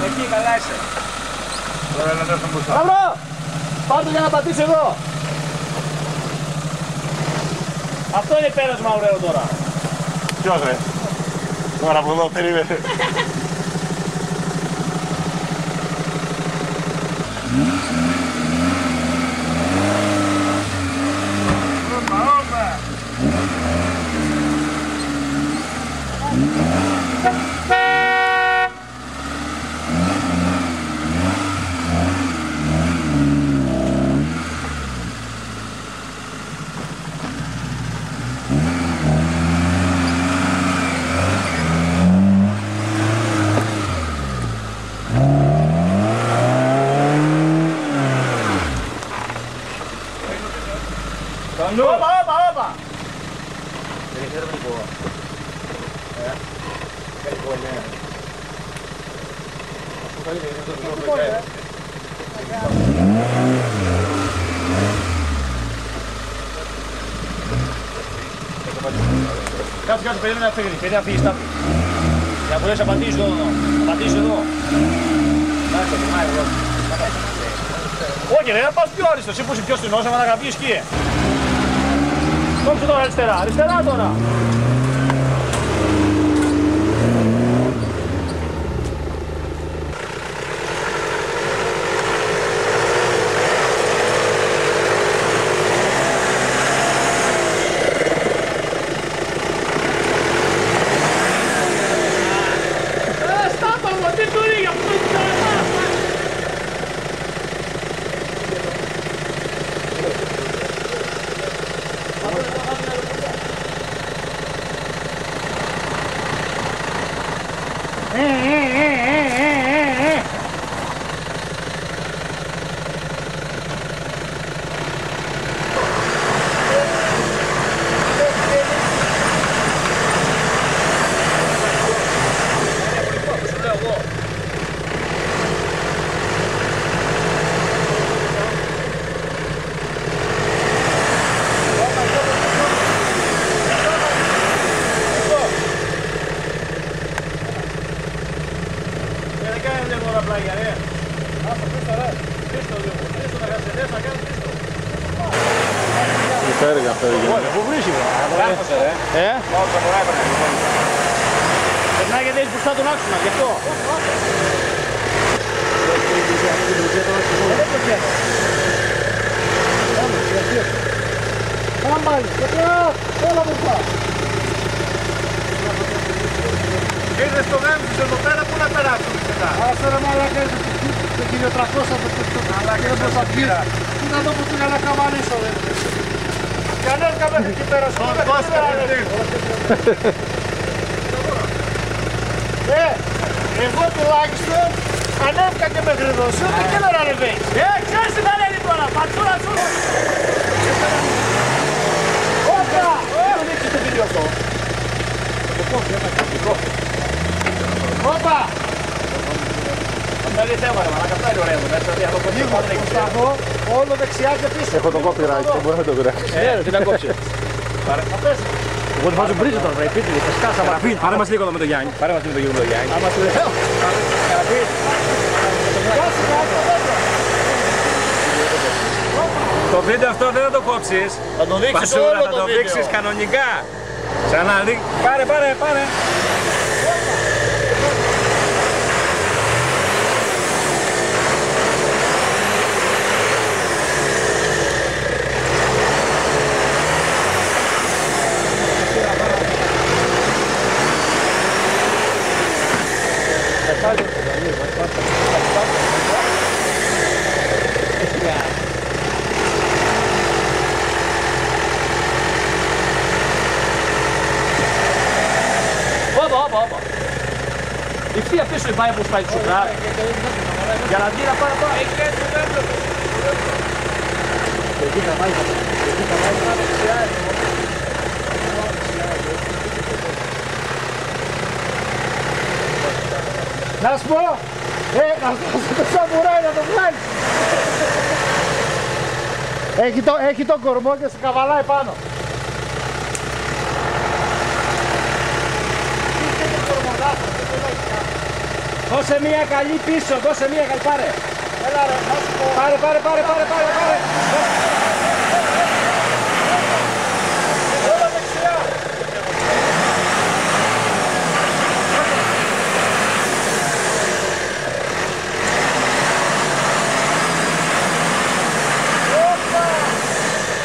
[SPEAKER 2] Εκεί καλά είσαι.
[SPEAKER 1] Τώρα να δώσουμε μπροστά.
[SPEAKER 3] Μπράβο. Πάντου για να πατήσει εδώ. Αυτό είναι πέρασμα ωραίο τώρα.
[SPEAKER 1] Ποιος ρε. Τώρα από εδώ περίμενε.
[SPEAKER 6] Όπα. Κάτσε, περίμενε να φύγει, περίμενε να φύγει στάπη. Για να μπορέσει να πατήσει εδώ, Όχι ρε, να πας πιο άριστο, εσύ που είσαι πιο στενός, άμα να αγαπείς σκύε. Κόψε τώρα αριστερά τώρα. Πού βρίσκει, περνάει γιατί έχει μπροστά τον άξονα, γι' αυτό. Πάμε πάλι, όλα μπροστά. Ήρθες στο Γάμψης εδώ πέρα, πού να περάσουμε μετά. Άσε ρε μαλάκα, το 1300 αλλά και δεν μπορούσα να πεις. Πού να το πω πήγα να καμαρίσω ρε. Κι ανέβηκα μέχρι εκεί πέρα σου. Εγώ τουλάχιστον ανέβηκα και μέχρι εδώ σου και δεν ανεβαίνεις. Ξέρεις τι θα λέει τώρα, πατσούρα σου. Όπα! Δεν δείξεις το βίντεο αυτό. Όπα! Αυτά είναι θέμα ρε μαλάκα, αυτά είναι ωραία εδώ μέσα. Λίγο, όλο δεξιά και πίσω. Έχω το copyright, δεν μπορεί να το πειράξει. Τι να κόψεις. Εγώ του βάζω μπρίζο τώρα, βρε, πείτε, θα σκάσαμε.
[SPEAKER 2] Πάρε μας λίγο εδώ με τον Γιάννη. Πάρε μας λίγο με τον Γιάννη.
[SPEAKER 6] Άμα σου λέω.
[SPEAKER 2] Το βίντεο αυτό δεν θα το κόψεις.
[SPEAKER 6] Θα το δείξεις όλο το βίντεο.
[SPEAKER 2] Θα το δείξεις κανονικά. Ξαναδεί. Πάρε.
[SPEAKER 6] Όπα. Ευθεία πίσω πάει όπως πάει τσουκρά. Για να δει να πάρει πάνω. Εκεί θα πάει. Να σου πω, να σου το σαμουράει να το βγάλεις. Έχει το κορμό και σε καβαλάει πάνω. Δώσε μία καλή πίσω, δώσε μία καλή, πάρε. Έλα ρε, να σου πω. Πάρε. Όλα δεξιά. Όπα.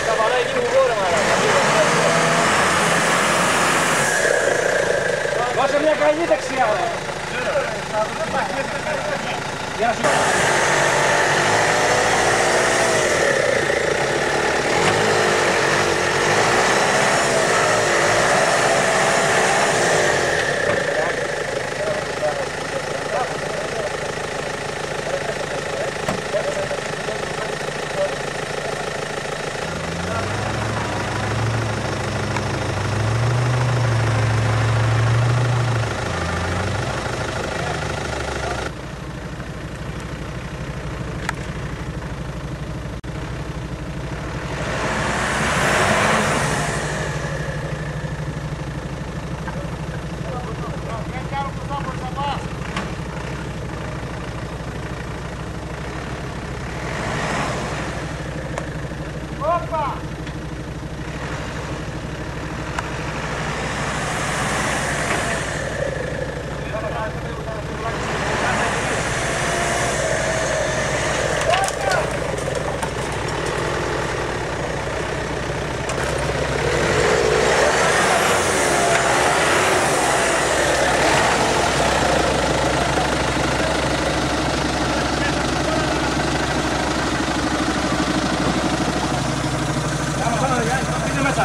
[SPEAKER 6] Καβαλάει λίγο γόρε μαλάκα. Δώσε μία καλή δεξιά. Γεια σου.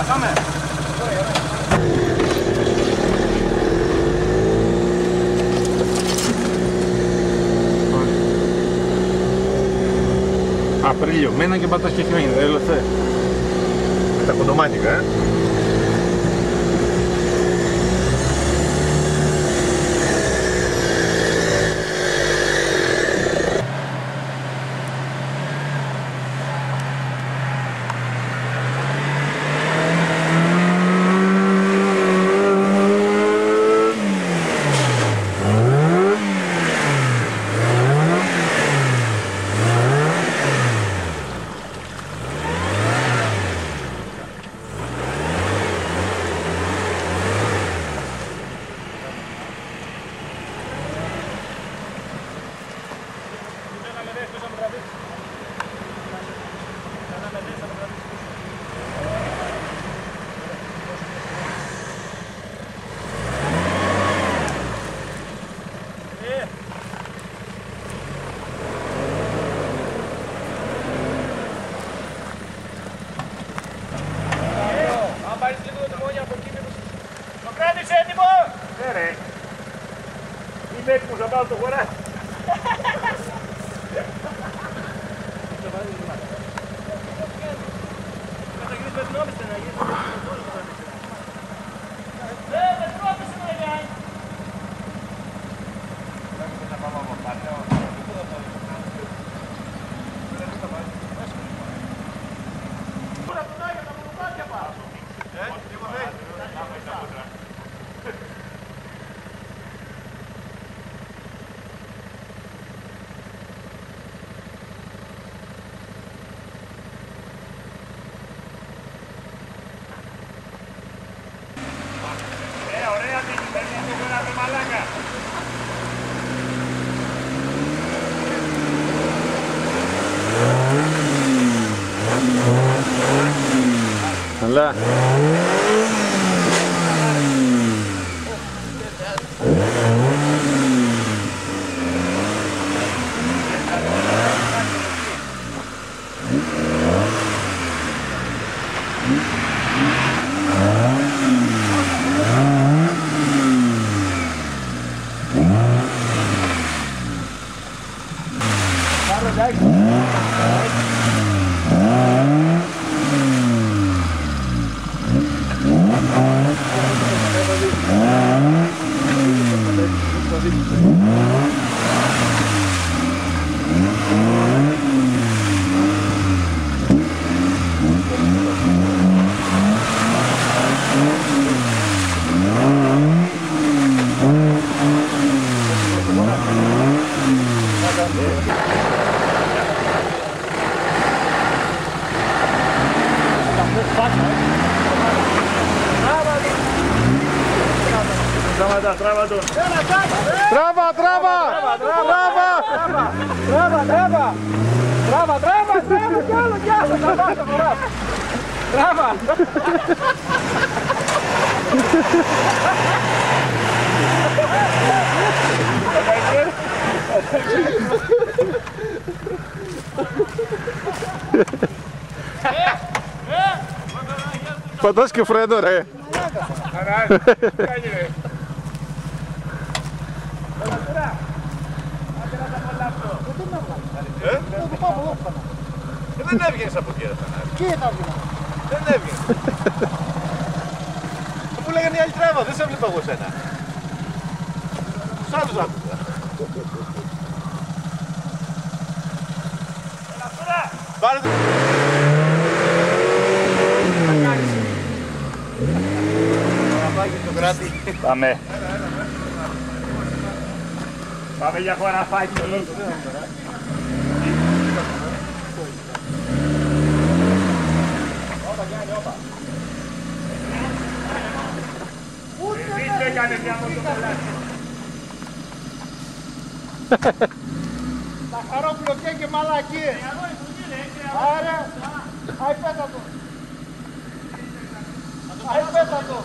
[SPEAKER 2] Πάμε.
[SPEAKER 5] Απρίλιο, μένα και πατάς και χιόνι, δεν έλωθε.
[SPEAKER 6] Με τα κοντομάτικα,
[SPEAKER 1] Είμαι έτοιμος να πάω το χωράκι. Ωραία, δεν μαλάκα.
[SPEAKER 5] Αλλά
[SPEAKER 1] Τράβα τον.
[SPEAKER 5] τράβα, τράβα, τράβα,
[SPEAKER 3] Κι άλλο,
[SPEAKER 5] τράβα. Πατάς και φρένο ρε.
[SPEAKER 6] Δεν έβγαινες από εκεί ρε Θανάση.
[SPEAKER 3] Εκεί θα βγει.
[SPEAKER 6] Δεν έβγαινες. Μου λέγανε οι άλλοι τράβα, δεν σε έβλεπα εγώ σένα. Τους άλλους άκουγα. Πάρε το...
[SPEAKER 1] Πάμε. Πάμε για χωραφάκι. Εμείς έκανε μια μοτοπολάση.
[SPEAKER 3] Τα χαρόπλοκια και μαλακίες. Άρα, άι πέτα το. Άι πέτα το.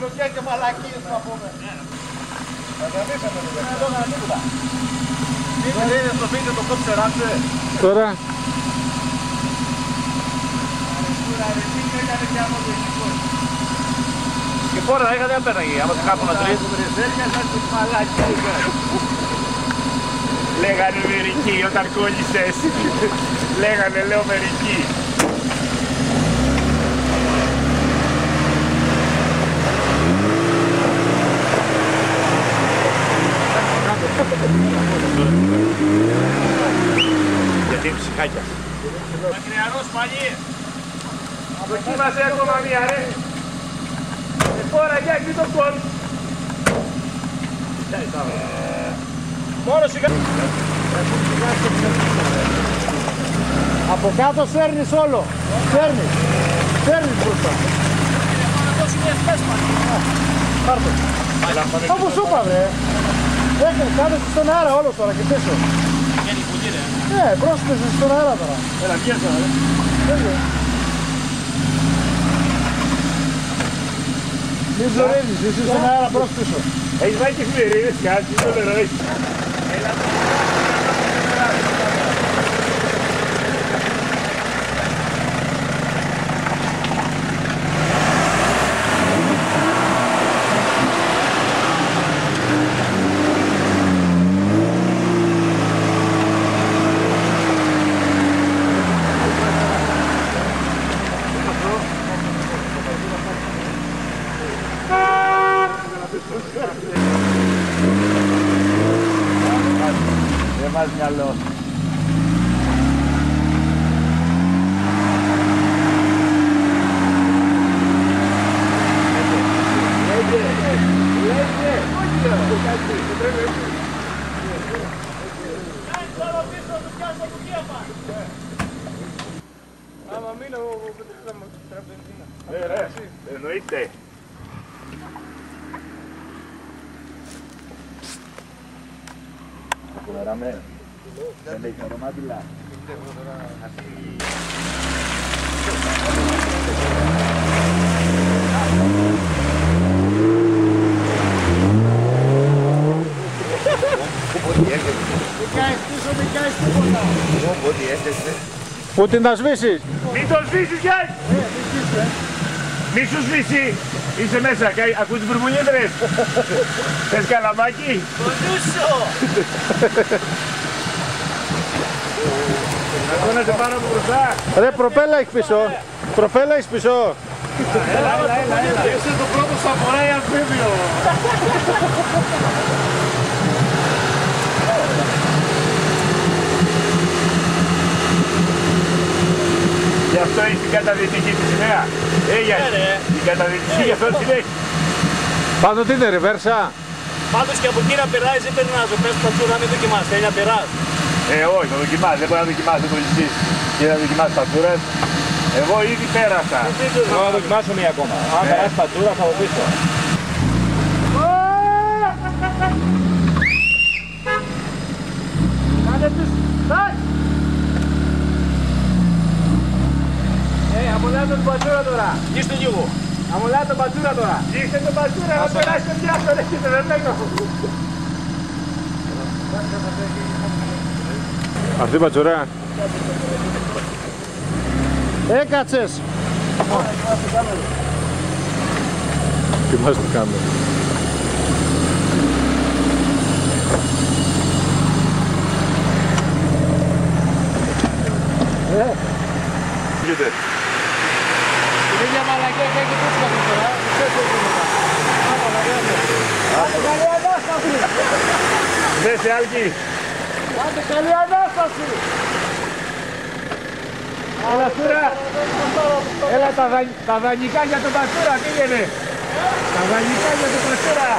[SPEAKER 3] Πλοκιά και μαλακίες θα πούμε.
[SPEAKER 6] Θα γραμμίσαμε το δεν έκανα τίποτα. Δεν είναι στο βίντεο το κόψε ράψε.
[SPEAKER 5] Τώρα.
[SPEAKER 6] Και φόρα θα είχατε, δεν πέταγε, άμα σε κάπου να τρεις.
[SPEAKER 1] Λέγανε μερικοί όταν κόλλησες. Λέγανε, λέω μερικοί.
[SPEAKER 6] Γιατί είναι ψυχάκια.
[SPEAKER 1] Μακριαρός πάλι. Δοκίμασε ακόμα μία ρε. Τώρα για εκεί το κόλ.
[SPEAKER 6] Μόνο σιγά.
[SPEAKER 3] Από κάτω σέρνεις όλο. Σέρνεις. Σέρνεις μπροστά. Πάρτε. Όπως σου είπα βρε. Κάθεσαι στον αέρα όλος τώρα και πίσω. Ναι, πρόσθεσαι στον αέρα τώρα.
[SPEAKER 1] Έλα, βγες τώρα ρε.
[SPEAKER 3] Μη ζωρίζεις, είσαι στον αέρα προς πίσω.
[SPEAKER 1] Έχεις πάει και εφημερίδες κάτι, το νερό έχεις. Δεν βάζει μυαλό. Εννοείται. Κολαραμένο. Δεν έχει αρωμάτιλα.
[SPEAKER 5] Πού την θα σβήσεις?
[SPEAKER 1] Μην το σβήσεις Γιάννη! Μη σου σβήσει! Είσαι μέσα, ακούς τις μπουρμπουλίδρες! Θες καλαμάκι?
[SPEAKER 6] Κοντούσο!
[SPEAKER 1] Αγώνατε πάνω από μπροστά!
[SPEAKER 5] Ρε προπέλα έχει πίσω. Προπέλα έχει πίσω.
[SPEAKER 1] Έλα. Είσαι το πρώτο σαμουράι αμφίβιο! Γι' αυτό έχει την καταδυτική τη σημαία. Έγινε. Την καταδυτική γι' αυτό την έχει.
[SPEAKER 5] Πάνω τι είναι ρεβέρσα?
[SPEAKER 6] Πάντως και από εκεί να περάσει δεν πρέπει να ζωπές πατσούρα, μην δοκιμάς, θέλει να περάσει.
[SPEAKER 1] Όχι, το δοκιμάζει, δεν μπορεί να δοκιμάσει το λυστής και να δοκιμάσει πατσούρες. Εγώ ήδη πέρασα.
[SPEAKER 2] Εγώ να δοκιμάσω μία ακόμα. Αν περάσει πατσούρα θα το πείσω.
[SPEAKER 1] Αμολά τον πατσούρα τώρα.
[SPEAKER 6] Γύστο λίγο.
[SPEAKER 1] Αμολά τον πατσούρα τώρα. Γύστε τον πατσούρα να περάσει τον διάφορο, έχετε δερμένο.
[SPEAKER 5] Αυτή η πατσουρά.
[SPEAKER 3] Έκατσες.
[SPEAKER 5] Τι μας το κάνουμε?
[SPEAKER 3] Είναι μια μαλακία και έχει πούτσια από τώρα. Άντε καλή Ανάσταση.
[SPEAKER 1] Δες Άλκη.
[SPEAKER 3] Άντε καλή Ανάσταση.
[SPEAKER 1] Έλα Σούρα. Έλα τα δανεικά για τον Πατσούρα πήγαινε. Τα δανεικά για τον Πατσούρα.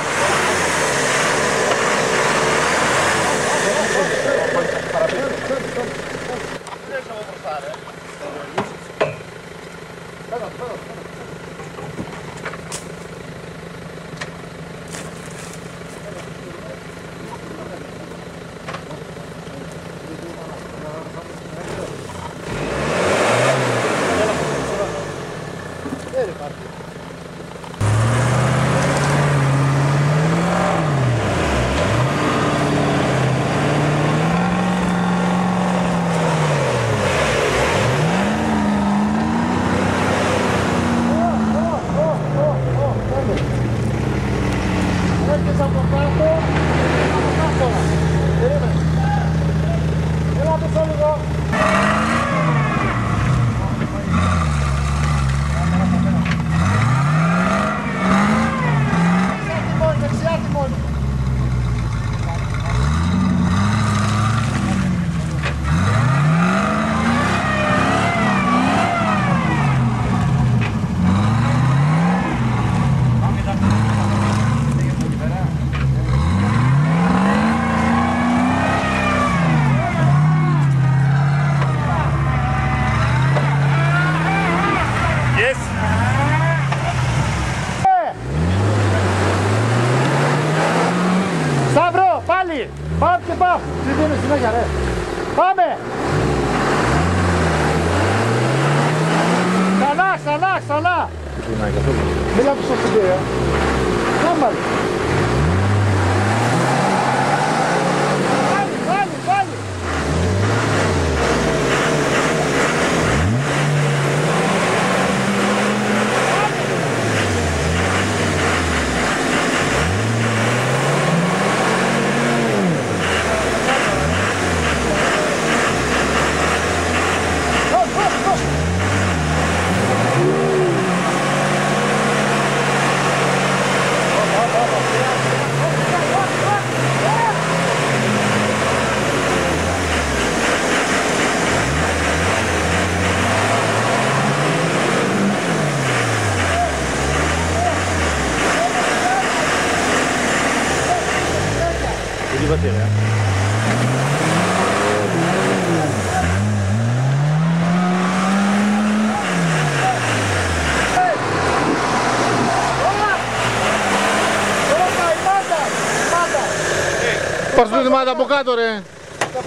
[SPEAKER 5] Πας το δημάτα από κάτω ρε.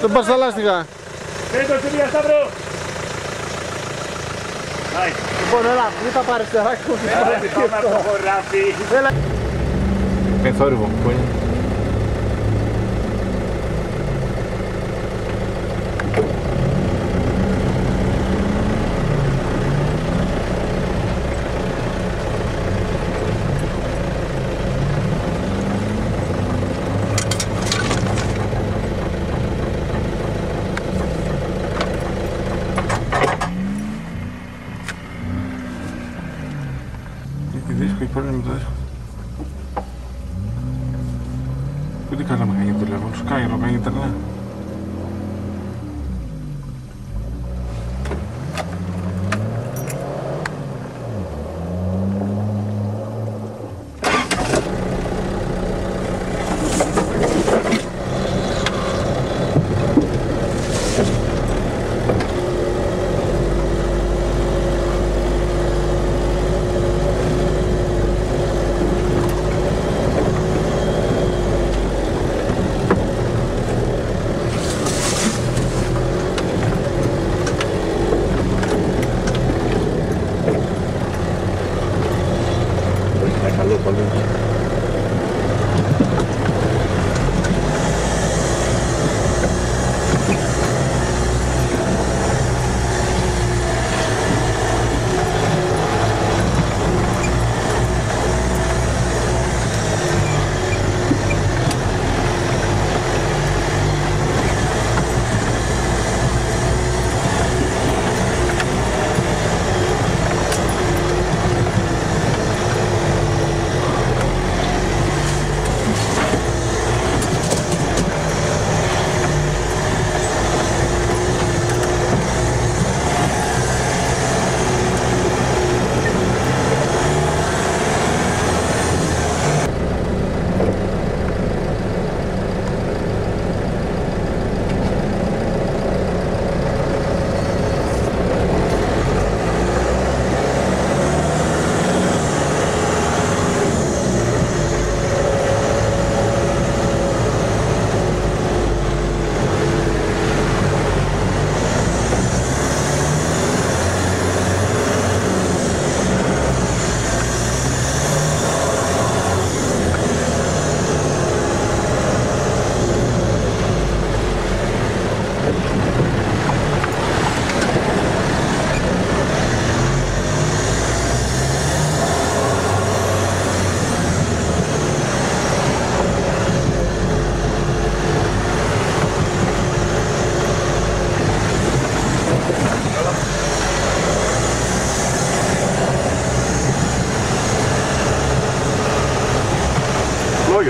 [SPEAKER 5] Δεν πας στα λάστιχα.
[SPEAKER 1] Πέτω στη μία Σταύρο.
[SPEAKER 3] Λοιπόν, έλα, μην τα πάρεις τεράκι μου.
[SPEAKER 1] Πάμε από το χωράφι.
[SPEAKER 5] Είναι θόρυβο, πού είναι.
[SPEAKER 6] Δίσκο, υπάρχει με το δίσκο. Πού τι κάναμε κάνει το τηλέφωνο, σκάει να κάνει ίντερνετ.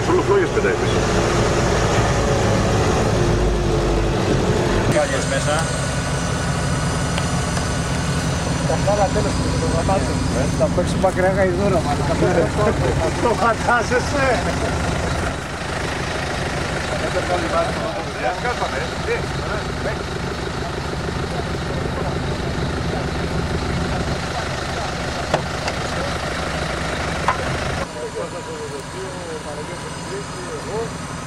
[SPEAKER 1] Όλο φλόγες πετάει πίσω.
[SPEAKER 2] Κάλιες μέσα.
[SPEAKER 3] Τα χάλα τέλος του το γραμμάτι. Θα παίξει μακριά γαϊδούρα μάλλον. Αυτό φαντάζεσαι.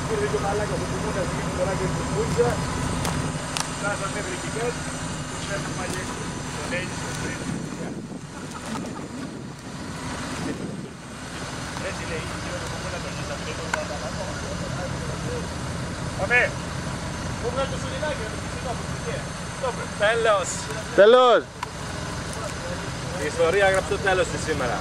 [SPEAKER 1] Κύριε το μαλάκα που μου τα βγήκε τώρα και στην πούλτσα. Φτάσαμε βρικικές, τους έχουμε μαλλιές, τον έτσι στο σπίτι. Έτσι λέει, κύριε το κομμούνα τον νιώσα πριν, τον πάμε! Πού βγάλει το σουλινάκι, το piscino από την εκεί.
[SPEAKER 2] Τέλος!
[SPEAKER 5] Τέλος!
[SPEAKER 2] Η ιστορία έγραψε το τέλος της σήμερα.